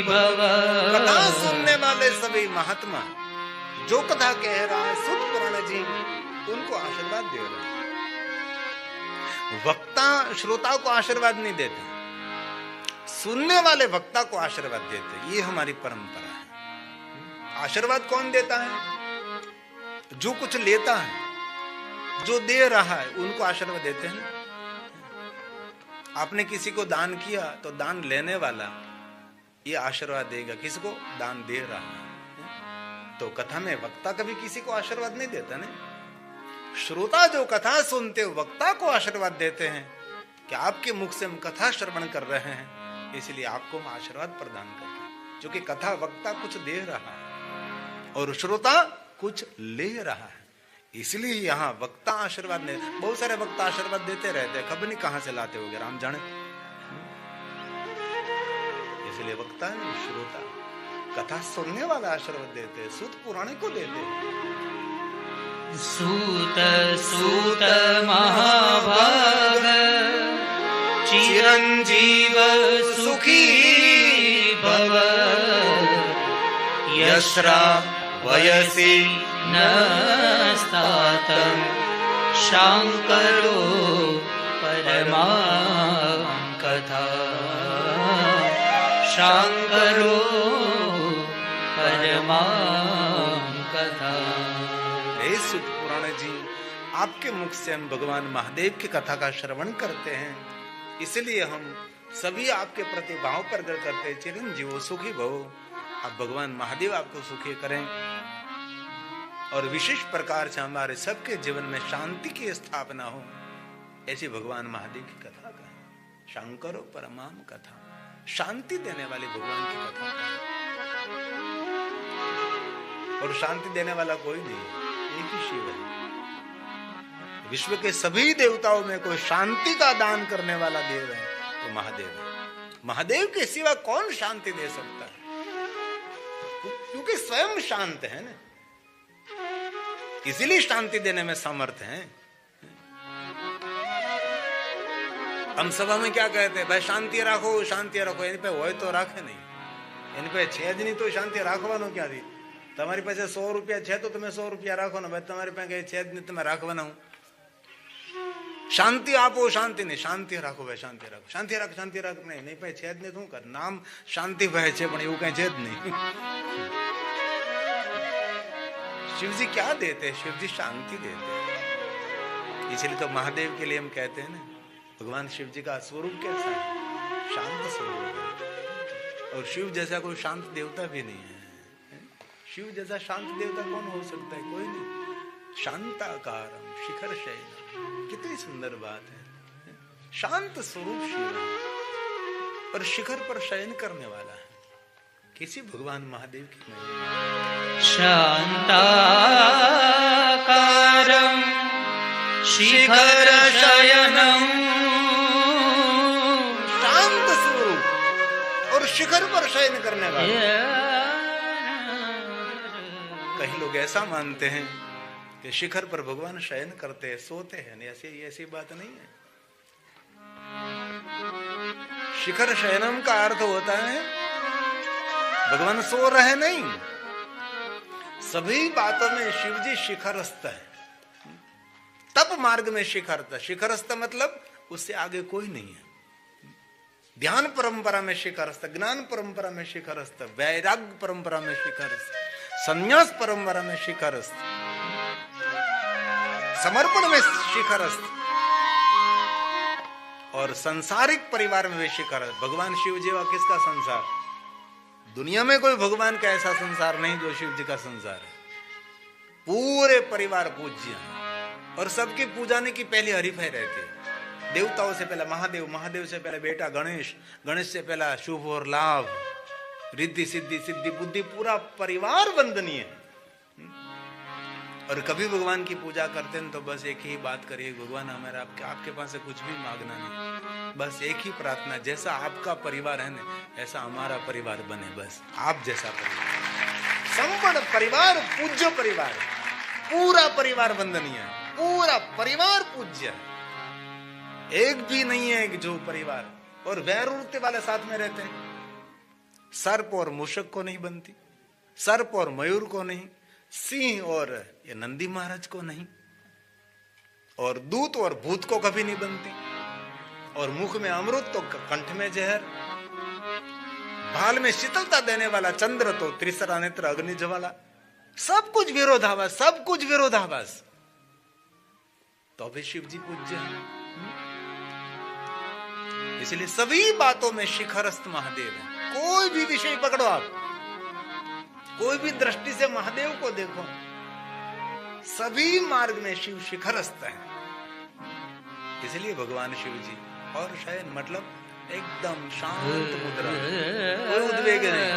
भव। कथा सुनने वाले सभी महात्मा जो कथा कह रहा है सूत पुराण जी उनको आशीर्वाद दे रहे हैं। वक्ता श्रोता को आशीर्वाद नहीं देते, सुनने वाले वक्ता को आशीर्वाद देते। ये हमारी परंपरा है। आशीर्वाद कौन देता है? जो कुछ लेता है, जो दे रहा है, उनको आशीर्वाद देते हैं। आपने किसी को दान किया तो दान लेने वाला ये आशीर्वाद देगा किसी को दान दे रहा है। तो कथा में वक्ता कभी किसी को आशीर्वाद नहीं देता ना। श्रोता जो कथा सुनते वक्ता को आशीर्वाद देते हैं कि आपके मुख से हम कथा श्रवण कर रहे हैं, इसलिए आपको हम आशीर्वाद प्रदान करते हैं। क्योंकि कथा वक्ता कुछ दे रहा है और श्रोता कुछ ले रहा है, इसलिए यहाँ वक्ता आशीर्वाद ने। बहुत सारे वक्ता आशीर्वाद देते रहते हैं, खबर नहीं कहां से लाते होंगे, राम जाने। इसलिए वक्ता नहीं, श्रोता कथा सुनने वाला आशीर्वाद देते हैं। सूत पुराण को देते हैं। सूत सूत महाभाग। चिरंजीव सुखी भव। यश्रा वयसि नस्तातं शांकरो परमां कथा। शांकरो परमां कथा। हे सूत पुराण जी, आपके मुख से हम भगवान महादेव की कथा का श्रवण करते हैं, इसलिए हम सभी आपके प्रति भाव प्रकट करते हैं। चिरंजीव सुखी भव। अब भगवान महादेव आपको सुखी करें और विशेष प्रकार से हमारे सबके जीवन में शांति की स्थापना हो, ऐसी भगवान महादेव की कथा का। शंकरो परमाम कथा, शांति देने वाले भगवान की कथा। और शांति देने वाला कोई नहीं, एक ही शिव है। विश्व के सभी देवताओं में कोई शांति का दान करने वाला देव है तो महादेव है। महादेव के सिवा कौन शांति दे सकता है? क्योंकि स्वयं शांत है ना, इसीलिए शांति देने में समर्थ है। हम सभा में क्या कहते हैं, भाई शांति रखो शांति रखो। इन पे હોય તો રાખે નહીં, इन पे છે જ નહીં તો શાંતિ રાખવાનો ક્યાંથી? તમારી પાસે 100 રૂપિયા છે તો તમે 100 રૂપિયા રાખો ને, ભાઈ તમારી પાસે કઈ છે જ નહીં તમે રાખવાના હું। શાંતિ આપો, શાંતિ નહીં, શાંતિ રાખો ભાઈ, શાંતિ રાખો, શાંતિ રાખ નહીં, નહીં ભાઈ છે જ નહીં, શું કર? નામ શાંતિ ભાઈ છે પણ એવું કઈ છે જ નહીં। शिवजी क्या देते हैं? शिवजी शांति देते हैं। इसलिए तो महादेव के लिए हम कहते हैं ना, भगवान शिव जी का स्वरूप कैसा है? शांत स्वरूप है। और शिव जैसा कोई शांत देवता भी नहीं है। शिव जैसा शांत देवता कौन हो सकता है? कोई नहीं। शांताकारम शिखर शयनम। कितनी सुंदर बात है। शांत स्वरूप शिव है और शिखर पर शयन करने वाला है। किसी भगवान महादेव की महिमा। शांताकारं शिखर शयनम। शांत स्वरूप और शिखर पर शयन करने वाला। कई लोग ऐसा मानते हैं कि शिखर पर भगवान शयन करते हैं, सोते हैं। ऐसी बात नहीं है। शिखर शयनम का अर्थ होता है भगवान सो रहे नहीं। सभी बातों में शिवजी शिखरस्थ है। तप मार्ग में शिखरस्थ मतलब उससे आगे कोई नहीं है। ध्यान परंपरा में शिखरस्थ, ज्ञान परंपरा में शिखरस्थ, वैराग्य परंपरा में शिखरस्थ, संन्यास परंपरा में शिखरस्थ, समर्पण में शिखरस्थ और सांसारिक परिवार में भी शिखरस्थ। भगवान शिव जी का किसका संसार? दुनिया में कोई भगवान का ऐसा संसार नहीं जो शिव जी का संसार है। पूरे परिवार पूज्य है और सबकी पूजाने की पहली हरीफाई रहती है। देवताओं से पहला महादेव, महादेव से पहले बेटा गणेश, गणेश से पहला शुभ और लाभ, रिद्धि सिद्धि सिद्धि बुद्धि, पूरा परिवार वंदनीय है। और कभी भगवान की पूजा करते हैं तो बस एक ही बात करिए, भगवान हमारा आपके पास से कुछ भी मांगना नहीं, बस एक ही प्रार्थना, जैसा आपका परिवार है ना ऐसा हमारा परिवार बने, बस आप जैसा परिवार। संपूर्ण परिवार पूज्य परिवार, पूरा परिवार वंदनीय है, पूरा परिवार पूज्य है। एक भी नहीं है जो परिवार और वैरूरते वाले साथ में रहते हैं। सर्प और मूषक को नहीं बनती, सर्प और मयूर को नहीं, सिंह और ये नंदी महाराज को नहीं, और दूत और भूत को कभी नहीं बनती, और मुख में अमृत तो कंठ में जहर, भाल में शीतलता देने वाला चंद्र तो त्रिसरा नेत्र अग्नि ज्वाला। सब कुछ विरोधाभास, सब कुछ विरोधाभास, तो भी शिव जी पूज्य है। इसलिए सभी बातों में शिखरस्थ महादेव है। कोई भी विषय पकड़ो आप, कोई भी दृष्टि से महादेव को देखो, सभी मार्ग में शिव शिखरस्थ है। इसलिए भगवान शिव जी और शयन मतलब एकदम शांत मुद्रा, कोई उद्वेग नहीं।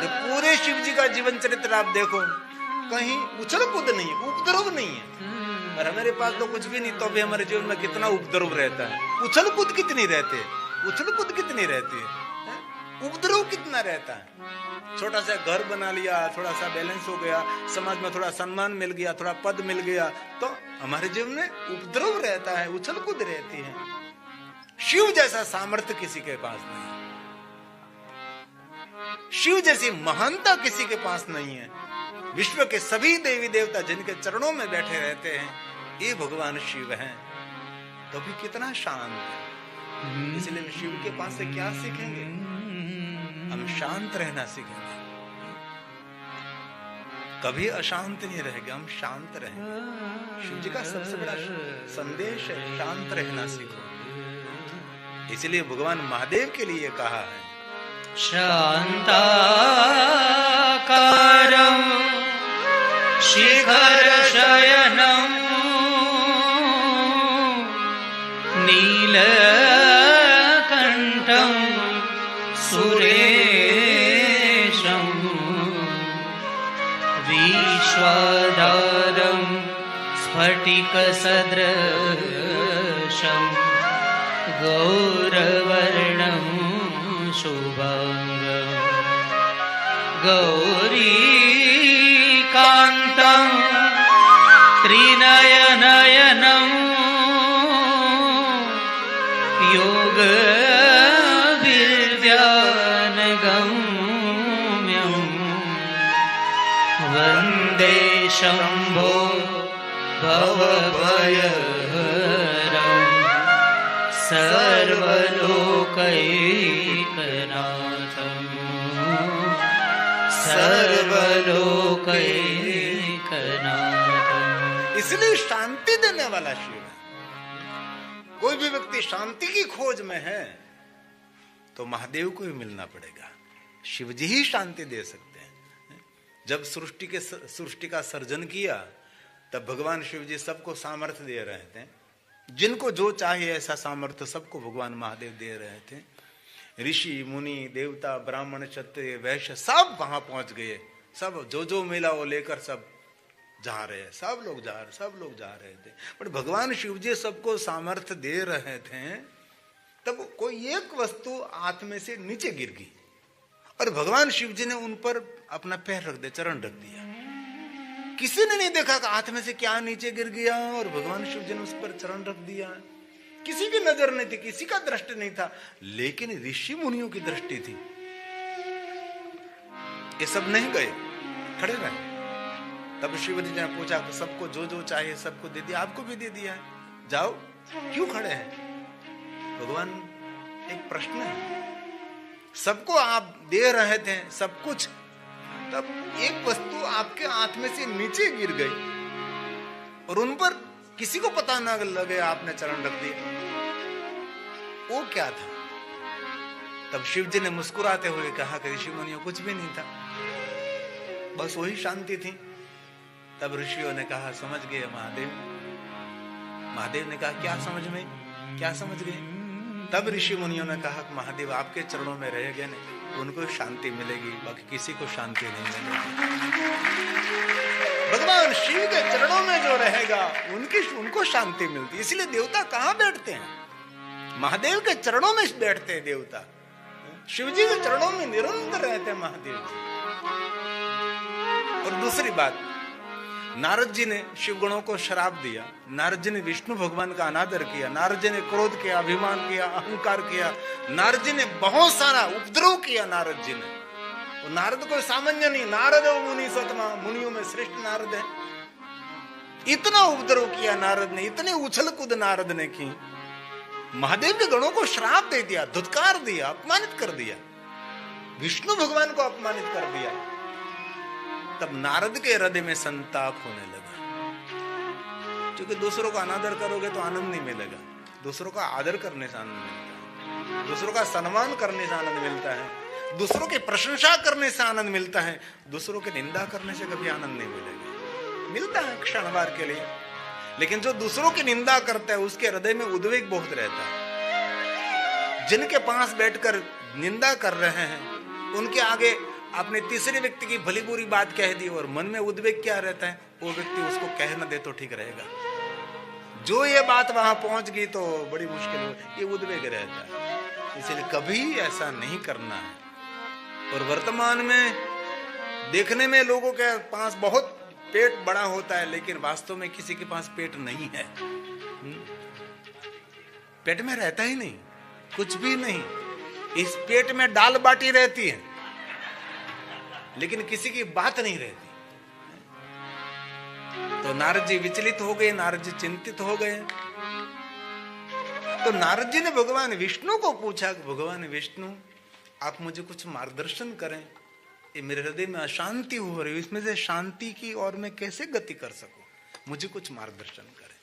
तो पूरे शिव जी का जीवन चरित्र आप देखो, कहीं उछल कूद नहीं, उपद्रव नहीं है। और हमारे पास तो कुछ भी नहीं, तो भी हमारे जीवन में कितना उपद्रव रहता है। उछल कूद कितनी रहती है, उछल कूद कितनी रहती है, उपद्रव कितना रहता है। छोटा सा घर बना लिया, थोड़ा सा बैलेंस हो गया, समाज में थोड़ा सम्मान मिल गया, थोड़ा पद मिल गया, तो हमारे जीवन में उपद्रव रहता है, उछल कूद रहती है। शिव जैसा सामर्थ्य किसी के पास नहीं, शिव जैसी महानता किसी के पास नहीं है। विश्व के सभी देवी देवता जिनके चरणों में बैठे रहते हैं ये भगवान शिव हैं, तो भी कितना शांत है। इसलिए शिव के पास से क्या सीखेंगे? हम शांत रहना सीखेंगे, कभी अशांत नहीं रहेंगे, हम शांत रहेंगे। शिव जी का सबसे बड़ा संदेश है शांत रहना सीखो। इसलिए भगवान महादेव के लिए कहा है शांताकारं शिखर शयनं नीलकंठं सुरेशं विश्वाधारं स्फटिकसदृशं गौरवर्णं शुभांगं गौरीकान्तं त्रिनयनयनं योगविद्यानगम्यं वन्दे शम्भो भवभयहरं सर्वलोकैकनाथं सर्वलोकैकनाथं। इसलिए शांति देने वाला शिव है। कोई भी व्यक्ति शांति की खोज में है तो महादेव को ही मिलना पड़ेगा। शिव जी ही शांति दे सकते हैं। जब सृष्टि का सर्जन किया तब भगवान शिव जी सबको सामर्थ्य दे रहे थे, जिनको जो चाहिए ऐसा सामर्थ्य सबको भगवान महादेव दे रहे थे। ऋषि मुनि देवता ब्राह्मण क्षत्रिय वैश्य सब वहां पहुंच गए, सब जो मिला वो लेकर सब जा रहे, सब लोग जा रहे थे। पर भगवान शिव जी सबको सामर्थ्य दे रहे थे, तब कोई एक वस्तु हाथ में से नीचे गिर गई और भगवान शिव जी ने उन पर अपना पैर रख दिया, चरण रख दिया। किसी ने नहीं देखा कि हाथ में से क्या नीचे गिर गया, और भगवान शिव जी ने उस पर चरण रख दिया। किसी की नजर नहीं थी, किसी का दृष्टि नहीं था, लेकिन ऋषि मुनियों की दृष्टि थी। ये सब नहीं गए, खड़े रहे। तब शिव जी ने पूछा कि सबको जो जो चाहिए सबको दे दिया, आपको भी दे दिया है, जाओ, क्यों खड़े हैं? भगवान एक प्रश्न है, सबको आप दे रहे थे सब कुछ, तब एक वस्तु आपके हाथ में से नीचे गिर गई और उन पर किसी को पता ना लगे आपने चरण रख दिए, वो क्या था? तब शिव जी ने मुस्कुराते हुए कहा कि ऋषि मुनियों कुछ भी नहीं था, बस वही शांति थी। तब ऋषियों ने कहा समझ गए महादेव। महादेव ने कहा क्या समझ में, क्या समझ गए? तब ऋषि मुनियों ने कहा महादेव आपके चरणों में रह गए ना, उनको शांति मिलेगी, बाकी किसी को शांति नहीं मिलेगी। भगवान शिव के चरणों में जो रहेगा उनको शांति मिलती। इसलिए देवता कहाँ बैठते हैं? महादेव के चरणों में बैठते हैं देवता। शिव जी के चरणों में निरंतर रहते हैं महादेव जी। और दूसरी बात, नारद जी ने शिव गणों को श्राप दिया, नारद जी ने विष्णु भगवान का अनादर किया, नारद जी ने क्रोध किया, अभिमान किया, अहंकार किया, नारद जी ने बहुत सारा उपद्रव किया। नारद जी ने, और नारद कोई सामान्य नहीं, नारद मुनि सतमा, मुनियों में श्रेष्ठ नारद है। इतना उपद्रव किया नारद ने, इतने उछल कूद नारद ने की, महादेव के गणों को श्राप दे दिया, धुतकार दिया, अपमानित कर दिया, विष्णु भगवान को अपमानित कर दिया। तब नारद के हृदय में संताप होने लगा, क्योंकि दूसरों का अनादर करोगे तो आनंद नहीं मिलेगा, दूसरों का आदर करने से आनंद मिलता है, दूसरों का सम्मान करने से आनंद मिलता है, दूसरों की प्रशंसा करने से आनंद मिलता है, दूसरों की निंदा करने से कभी आनंद नहीं मिलेगा। मिलता है क्षणभर के लिए, लेकिन जो दूसरों की निंदा करता है उसके हृदय में उद्वेग बहुत रहता है। जिनके पास बैठकर निंदा कर रहे हैं उनके आगे आपने तीसरे व्यक्ति की भली बुरी बात कह दी और मन में उद्वेग क्या रहता है, वो व्यक्ति उसको कह न दे तो ठीक रहेगा। जो ये बात वहां पहुंच गई तो बड़ी मुश्किल हो, ये उद्वेग रहता है। इसलिए कभी ऐसा नहीं करना है। और वर्तमान में देखने में लोगों के पास बहुत पेट बड़ा होता है, लेकिन वास्तव में किसी के पास पेट नहीं है। पेट में रहता ही नहीं, कुछ भी नहीं। इस पेट में दाल बाटी रहती है, लेकिन किसी की बात नहीं रहती। तो नारद जी विचलित हो गए, नारद जी चिंतित हो गए। तो नारद जी ने भगवान विष्णु को पूछा कि भगवान विष्णु आप मुझे कुछ मार्गदर्शन करें, ये मेरे हृदय में अशांति हो रही है, इसमें से शांति की और मैं कैसे गति कर सकूं, मुझे कुछ मार्गदर्शन करें।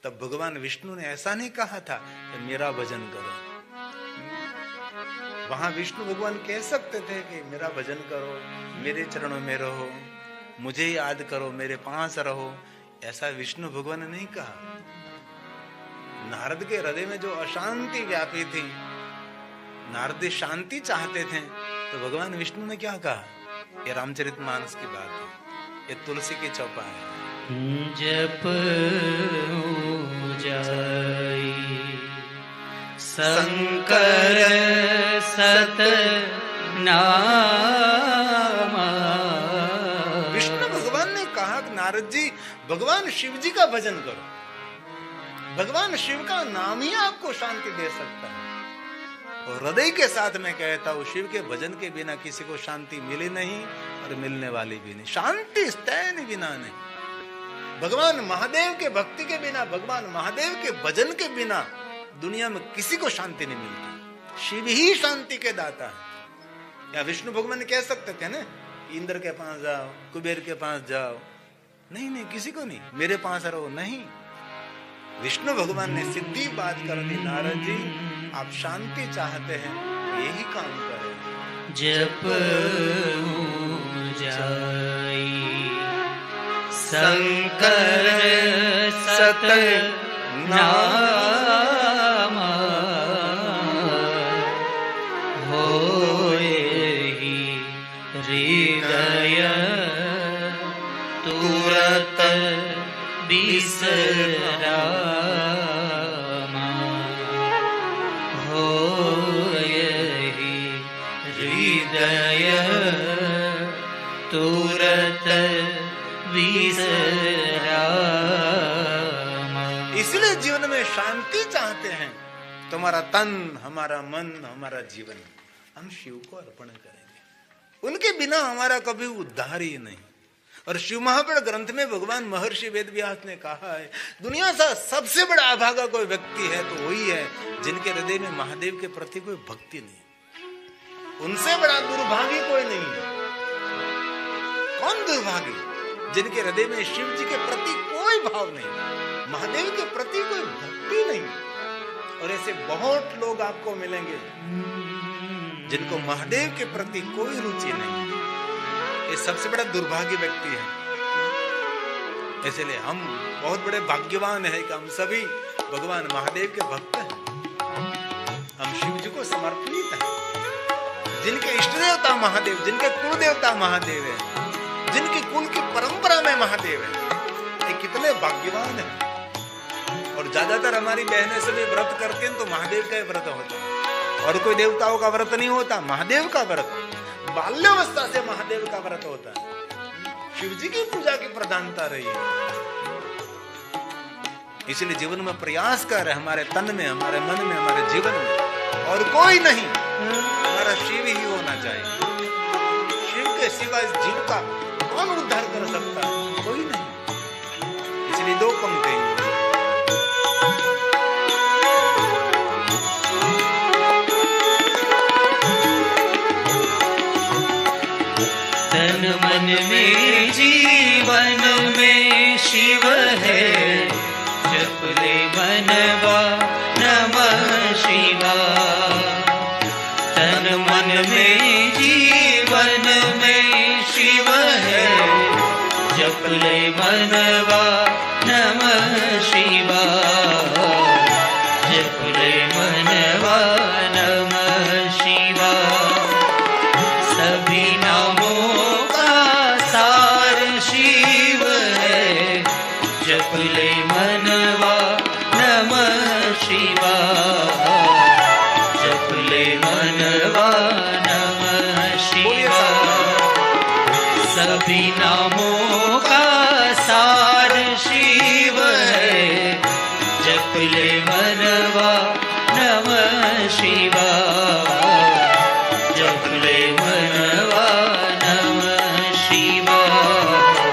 तब भगवान विष्णु ने ऐसा नहीं कहा था कि मेरा भजन करो। वहां विष्णु भगवान कह सकते थे कि मेरा भजन करो, मेरे चरणों में रहो, मुझे याद करो, मेरे पास रहो। ऐसा विष्णु भगवान ने नहीं कहा। नारद के हृदय में जो अशांति व्यापी थी, नारद शांति चाहते थे, तो भगवान विष्णु ने क्या कहा? ये रामचरितमानस की बात है, ये तुलसी की चौपाई है। जप जाई शंकर सत नामा। विष्णु भगवान ने कहा कि नारद जी भगवान शिव जी का भजन करो, भगवान शिव का नाम ही आपको शांति दे सकता है। और हृदय के साथ मैं कहता हूं, शिव के भजन के बिना किसी को शांति मिली नहीं और मिलने वाली भी नहीं। शांति स्तैन बिना नहीं। भगवान महादेव के भक्ति के बिना, भगवान महादेव के भजन के बिना दुनिया में किसी को शांति नहीं मिलती। शिव ही शांति के दाता है। या विष्णु भगवान ने कह सकते थे ना, इंद्र के पास जाओ, कुबेर के पास जाओ, नहीं नहीं, किसी को नहीं, मेरे पास रहो, नहीं। विष्णु भगवान ने सीधी बात कर दी, नारद जी आप शांति चाहते हैं, यही काम करें। जप जाई शंकर सत नाम होए ही हृदय तुरत बिसरामा होए ही हृदय तुरत विसरामा। इसलिए जीवन में शांति चाहते हैं तो हमारा तन, हमारा मन, हमारा जीवन हम शिव को अर्पण करेंगे। उनके बिना हमारा कभी उद्धार ही नहीं। और शिव महापुराण ग्रंथ में भगवान महर्षि वेदव्यास ने कहा है, दुनिया का सबसे बड़ा अभागा कोई व्यक्ति है तो वही है जिनके हृदय में महादेव के प्रति कोई भक्ति नहीं। उनसे बड़ा दुर्भागी कोई नहीं है। कौन दुर्भागी? जिनके हृदय में शिव जी के प्रति कोई भाव नहीं, महादेव के प्रति कोई भक्ति नहीं। और ऐसे बहुत लोग आपको मिलेंगे जिनको महादेव के प्रति कोई रुचि नहीं। ये सबसे बड़ा दुर्भाग्य व्यक्ति है। इसलिए हम बहुत बड़े भाग्यवान हैं कि हम सभी भगवान महादेव के भक्त हैं। हम शिव जी को समर्पित हैं। जिनके इष्ट देवता महादेव, जिनके कुल देवता महादेव है, जिनकी कुल की परंपरा में महादेव है, ये कितने भाग्यवान हैं। और ज्यादातर हमारी बहनें सभी व्रत करते हैं तो महादेव का व्रत होता है, और कोई देवताओं का व्रत नहीं होता, महादेव का व्रत। बाल्यावस्था से महादेव का व्रत होता है। शिव जी की पूजा की प्रधानता रही है। इसलिए जीवन में प्रयास कर, हमारे तन में, हमारे मन में, हमारे जीवन में और कोई नहीं, हमारा शिव ही होना चाहिए। शिव के सिवा इस जीव का कौन उद्धार कर सकता है? कोई नहीं। इसलिए दो पंक्ति, तन मन में जीवन में शिव है, जप ले मनवा नमः शिवाय। तन मन में जीवन में शिव है, जप ले मनवा नमः शिवाय। जप ले मनवा नमः शिवाय। सभी नामों का सार शिव है, जप ले मनवा नमः शिवाय। जप ले मनवा नमः शिवाय। सभी नामों का सार शिव है, जप ले मनवा नमः शिवाय। जप ले मनवा नमः शिवाय।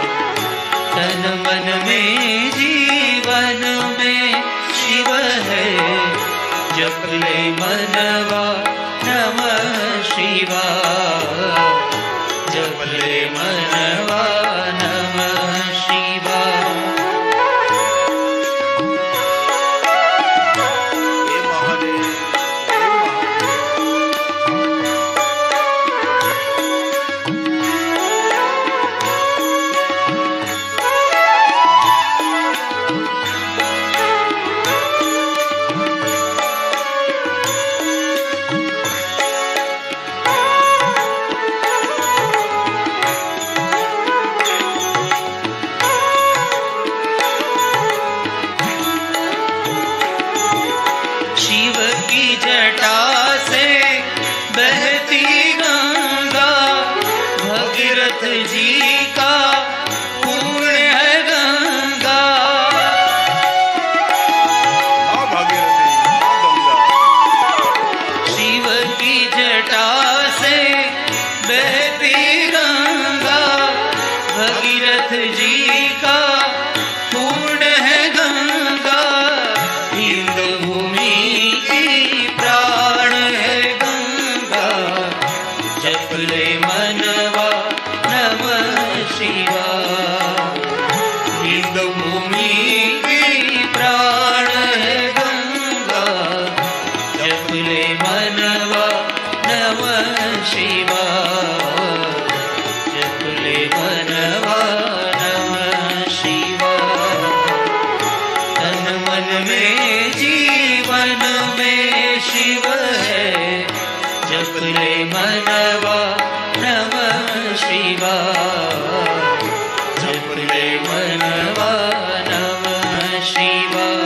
तन मन में जीवन में शिव है, जप ले मनवा नमः शिवाय। जप ले मनवा नमः शिवाय। हे महादेव, हे जीवन में शिव है, जप ले मनवा नमः शिवाय, जप ले मनवा नमः शिवाय।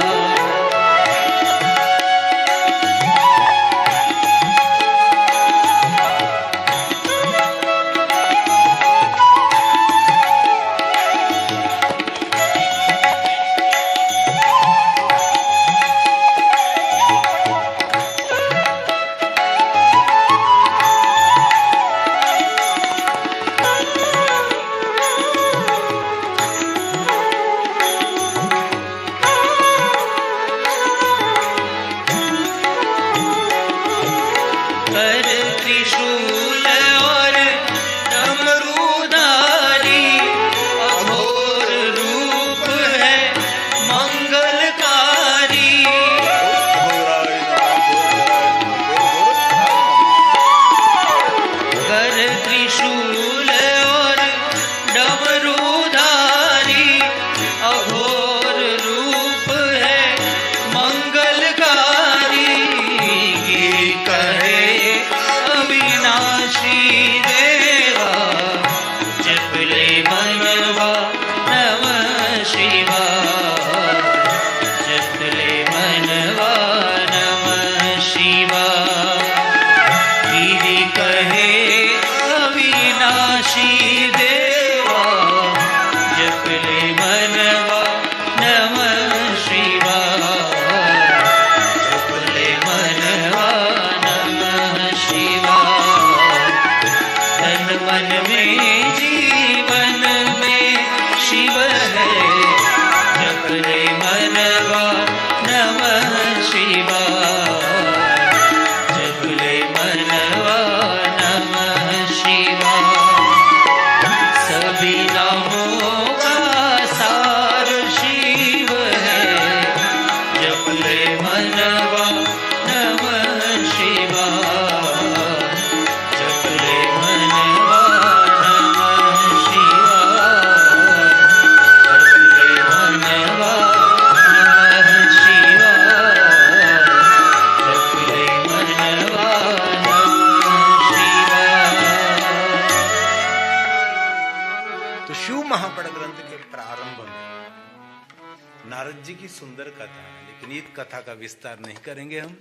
सुंदर कथा है, लेकिन इस कथा का विस्तार नहीं करेंगे हम,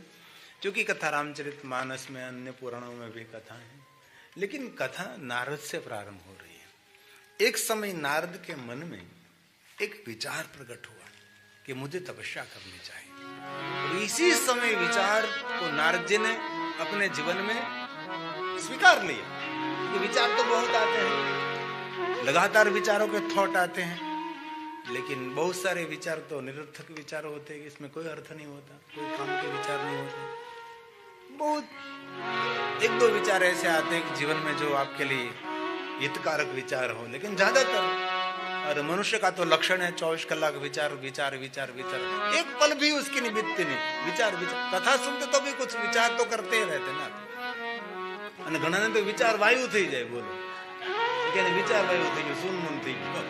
क्योंकि कथा रामचरितमानस में अन्य पुराणों में भी कथा है, लेकिन कथा नारद से प्रारंभ हो रही है। एक समय नारद के मन में एक विचार प्रकट हुआ कि मुझे तपस्या करनी चाहिए, और इसी समय विचार को नारद जी ने अपने जीवन में स्वीकार लिया। ये विचार तो बहुत आते हैं, लगातार विचारों के थॉट आते हैं, लेकिन बहुत सारे विचार तो निरर्थक विचार होते हैं, इसमें कोई अर्थ नहीं होता, कोई काम के विचार नहीं होते। बहुत एक दो विचार ऐसे आते हैं कि जीवन में जो आपके लिए हितकारक विचार हो, लेकिन ज्यादातर, और मनुष्य का तो लक्षण है 24 कलाक विचार विचार विचार विचार, एक पल भी उसकी निवृत्ति नहीं। विचार विचार, कथा सुनते तो भी कुछ विचार तो करते ही रहते ना, અને ઘણાને તો વિચાર વાયુ થઈ જાય, બોલો કે વિચાર વાયુ થઈ ગયું, શૂન્યમ થઈ ગયું,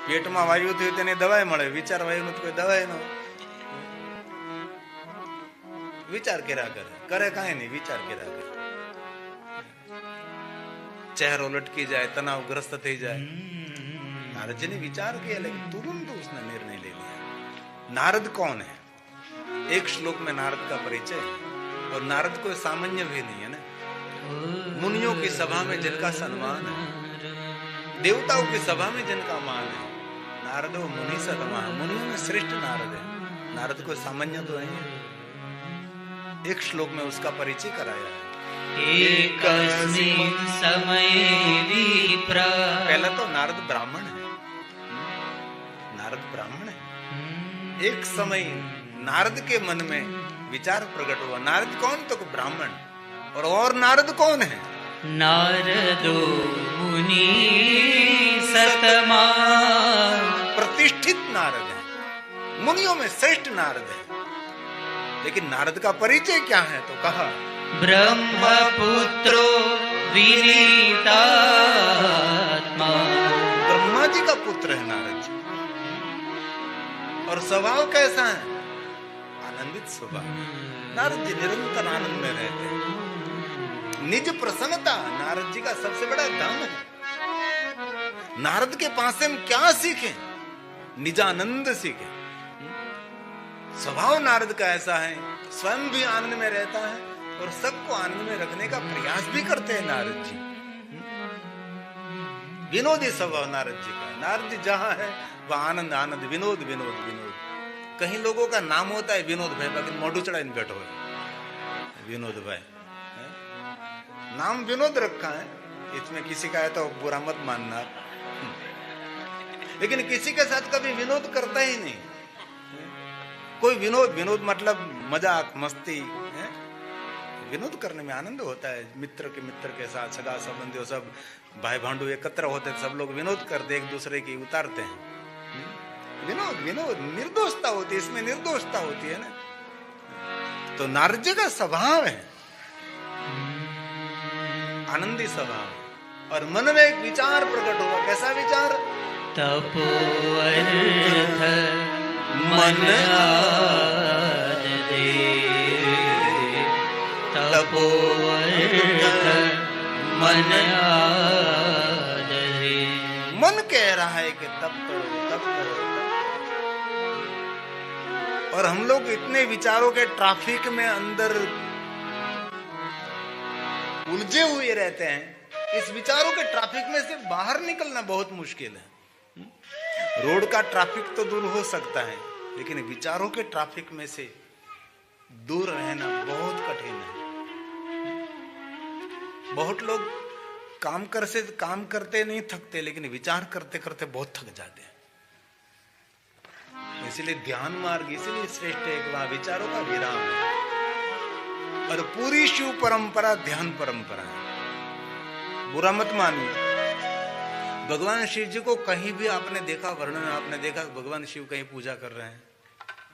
પેટમાં વાયુ થયું તેને દવાઈ મળે, વિચાર વાયુ નું કોઈ દવાઈ ન, વિચાર કર્યા કરે કાંઈ નહીં, વિચાર કર્યા કરે, चेहरो लटकी जाए, तनावग्रस्त થઈ જાય। नारद जी ने विचार किया, लेकिन तुरंत उसने निर्णय ले लिया। नारद कौन है? एक श्लोक में नारद का परिचय है, और नारद कोई सामान्य भी नहीं है ना। मुनियों की सभा में जिनका सम्मान है, देवताओं की सभा में जिनका मान है, नारद वो मुनि सदमा, मुनियों में श्रेष्ठ नारद है। नारद कोई सामान्य तो नहीं है। एक श्लोक में उसका परिचय कराया है। एकस्मिन् समये विप्रा, पहला तो नारद ब्राह्मण है, नारद ब्राह्मण है। एक समय नारद के मन में विचार प्रकट हुआ, नारद कौन? तो ब्राह्मण। और नारद कौन है? नारदो मुनि सतमा, प्रतिष्ठित नारद है, मुनियों में श्रेष्ठ नारद है। लेकिन नारद का परिचय क्या है? तो कहा ब्रह्मपुत्रो विनीतात्मा, ब्रह्मा जी का पुत्र है नारद जी। और स्वभाव कैसा है? आनंदित स्वभाव। नारद जी निरंतर आनंद में रहते हैं। निज प्रसन्नता नारद जी का सबसे बड़ा दान है। नारद के पास से हम क्या सीखें? निजानंद सीखें। स्वभाव नारद का ऐसा है, स्वयं भी आनंद में रहता है और सबको आनंद में रखने का प्रयास भी करते हैं नारद जी। विनोदी स्वभाव नारद जी का। नारद जी जहां है वह आनंद आनंद, विनोद विनोद विनोद। कहीं लोगों का नाम होता है विनोद भाई, बाकी मोटू चढ़ा इन बैठो है विनोद भाई, नाम विनोद रखा है। इसमें किसी का है तो बुरा मत मानना, लेकिन किसी के साथ कभी विनोद करता ही नहीं कोई। विनोद विनोद मतलब मजाक मस्ती है? विनोद करने में आनंद होता है। मित्र के साथ सगा संबंधी सब भाई भांडू एकत्र होते, सब लोग विनोद करते, एक दूसरे की उतारते हैं। विनोद विनोद निर्दोषता होती है, इसमें निर्दोषता होती है ना। तो नारद जी का स्वभाव है आनंदी स्वभाव। और मन में एक विचार प्रकट हुआ। कैसा विचार? तपोअर्थ मन आद दे, तपोअर्थ मन आद दे। मन कह रहा है कि तप करो तप करो। और हम लोग इतने विचारों के ट्रैफिक में अंदर उलझे हुए रहते हैं। इस विचारों के ट्रैफिक में से बाहर निकलना बहुत मुश्किल है। रोड का ट्रैफिक तो दूर हो सकता है, लेकिन विचारों के ट्रैफिक में से दूर रहना बहुत कठिन है। बहुत लोग काम करते नहीं थकते, लेकिन विचार करते करते बहुत थक जाते हैं। इसलिए ध्यान मार्ग इसलिए श्रेष्ठ है कि वहां विचारों का विराम है। और पूरी शिव परंपरा ध्यान परंपरा है। बुरा मत मानिए, भगवान शिव जी को कहीं भी आपने देखा, वर्णन आपने देखा भगवान शिव कहीं पूजा कर रहे हैं?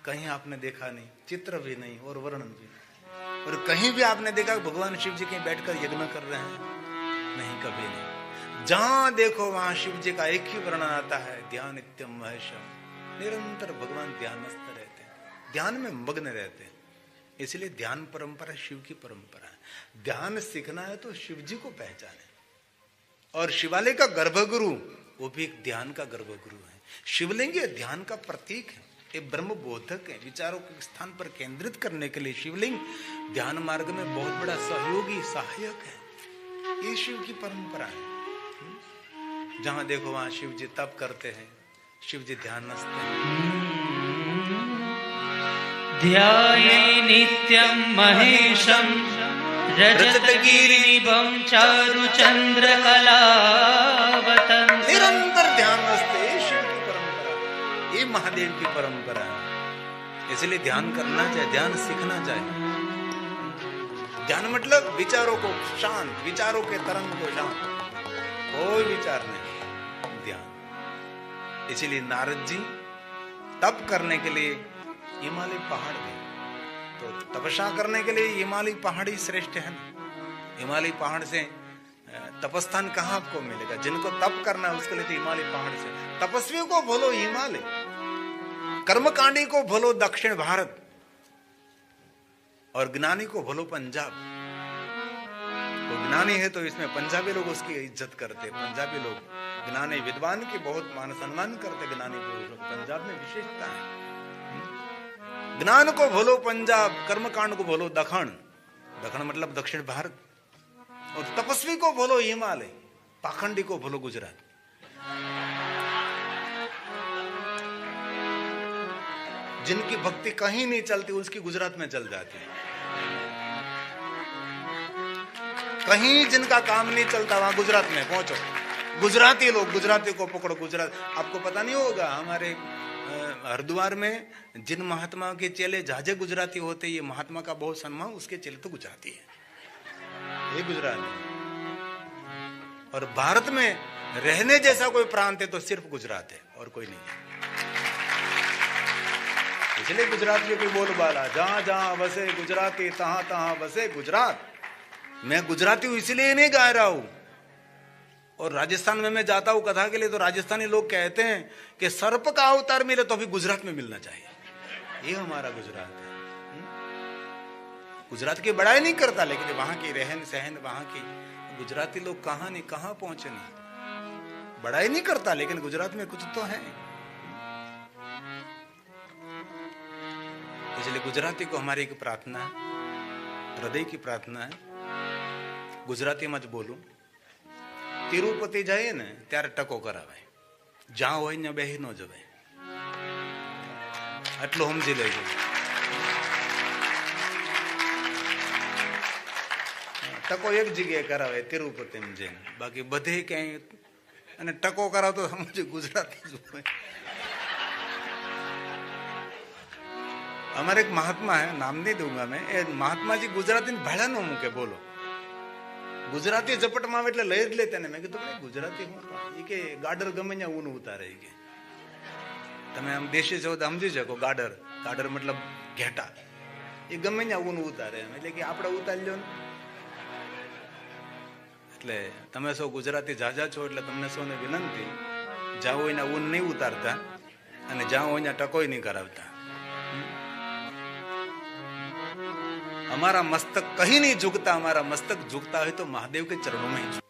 कहीं आपने देखा नहीं, चित्र भी नहीं और वर्णन भी नहीं। और कहीं भी आपने देखा भगवान शिव जी कहीं बैठकर यज्ञ कर रहे हैं? नहीं, कभी नहीं। जहां देखो वहां शिव जी का एक ही वर्णन आता है, ध्यान नित्यम महेशम। निरंतर भगवान ध्यानस्थ रहते हैं, ध्यान में मग्न रहते हैं। इसलिए ध्यान परंपरा शिव की परंपरा है। ध्यान सीखना है तो शिव जी को पहचाने। और शिवालय का गर्भगुरु वो भी एक ध्यान का गर्भगुरु है। शिवलिंग ध्यान का प्रतीक है, ये ब्रह्म बोधक है। विचारों के स्थान पर केंद्रित करने के लिए शिवलिंग ध्यान मार्ग में बहुत बड़ा सहयोगी सहायक है। ये शिव की परंपरा है। जहां देखो वहां शिव जी तप करते हैं, शिव जी ध्यानस्थ हैं। ध्याये नित्यं महेशं रजतगिरिनिभं चारुचन्द्रकलावतं। निरंतर ध्यानस्थ है शिव की परंपरा, ये महादेव की परंपरा है। इसलिए ध्यान करना चाहिए, ध्यान सीखना चाहिए। ध्यान मतलब विचारों को शांत, विचारों के तरंग को शांत, कोई विचार नहीं, ध्यान। इसीलिए नारद जी तप करने के लिए हिमालय पहाड़ गए। तो तपस्या करने के लिए हिमालय पहाड़ ही श्रेष्ठ है ना। हिमालय पहाड़ से तपस्थान कहाँ आपको मिलेगा? जिनको तप करना है उसके लिए तो हिमालय पहाड़ से। तपस्वी को बोलो हिमालय, कर्मकांडी को बोलो दक्षिण भारत, और ज्ञानी को बोलो पंजाब। तो ज्ञानी है तो इसमें पंजाबी लोग उसकी इज्जत करते, पंजाबी लोग ज्ञानी विद्वान की बहुत मान सम्मान करते। ज्ञानी पुरुष पंजाब में विशेषता है। ज्ञान को बोलो पंजाब, कर्मकांड को बोलो दक्षिण, दक्षिण मतलब दक्षिण भारत। और तपस्वी को बोलो हिमालय, पाखंडी को बोलो गुजरात। जिनकी भक्ति कहीं नहीं चलती उसकी गुजरात में चल जाती है। कहीं जिनका काम नहीं चलता वहां गुजरात में पहुंचो। गुजराती लोग, गुजराती को पकड़ो। गुजरात आपको पता नहीं होगा, हमारे हरिद्वार में जिन महात्मा के चेले झाजे गुजराती होते, ये महात्मा का बहुत सम्मान, उसके चेले तो गुजराती है, ये गुजराती। और भारत में रहने जैसा कोई प्रांत है तो सिर्फ गुजरात है और कोई नहीं है। इसलिए गुजरातियों की बोलबाला, जहां जहां बसे गुजराती तहां तहां बसे गुजरात। मैं गुजराती हूं इसलिए नहीं गा रहा हूं। और राजस्थान में मैं जाता हूं कथा के लिए, तो राजस्थानी लोग कहते हैं कि सर्प का अवतार मिले तो भी गुजरात में मिलना चाहिए। ये हमारा गुजरात है। गुजरात की बड़ाई नहीं करता, लेकिन वहां की रहन सहन, वहां की गुजराती लोग कहां नहीं कहां पहुंचे नहीं। बड़ाई नहीं करता, लेकिन गुजरात में कुछ तो है। इसलिए गुजराती को हमारी एक प्रार्थना है, हृदय की प्रार्थना है, गुजराती में ज बोलूं। तिरुपति जाइए ने त्यारे टको करावे, જ્યાં હોય ને બેહી ન જવાય, આટલું સમજી લેજો। ટકો એક જગ્યાએ કરાવે તિરુપતિમાં જઈને, બાકી બધે ક્યાંય, અને ટકો કરાવતો સમજો ગુજરાતી જ હોય। हमारे एक महात्मा है, नाम नहीं दूंगा मैं, महात्मा जी गुजराती भाड़ा नो मूके, बोलो गुजराती झपट में એટલે લઈ જ લેતા ને। મેં કીધું ભાઈ ગુજરાતી હું એ કે ગાડર ગમે ત્યાં ઊન ઉતારે કે તમે આમ દેશી છો તો સમજી શકો। ગાડર, ગાડર મતલબ ઘેટા, એ ગમે ત્યાં ઊન ઉતારે, એટલે કે આપણે ઉતારી લ્યો ને। એટલે તમે સૌ ગુજરાતી જાજા છો, એટલે તમને સૌને વિનંતી, જ્યાં હોય ને ઊન નહીં ઉતારતા, અને જ્યાં હોય ત્યાં ટકોય નહીં કરાવતા। हमारा मस्तक कहीं नहीं झुकता, हमारा मस्तक झुकता है तो महादेव के चरणों में ही झुकता।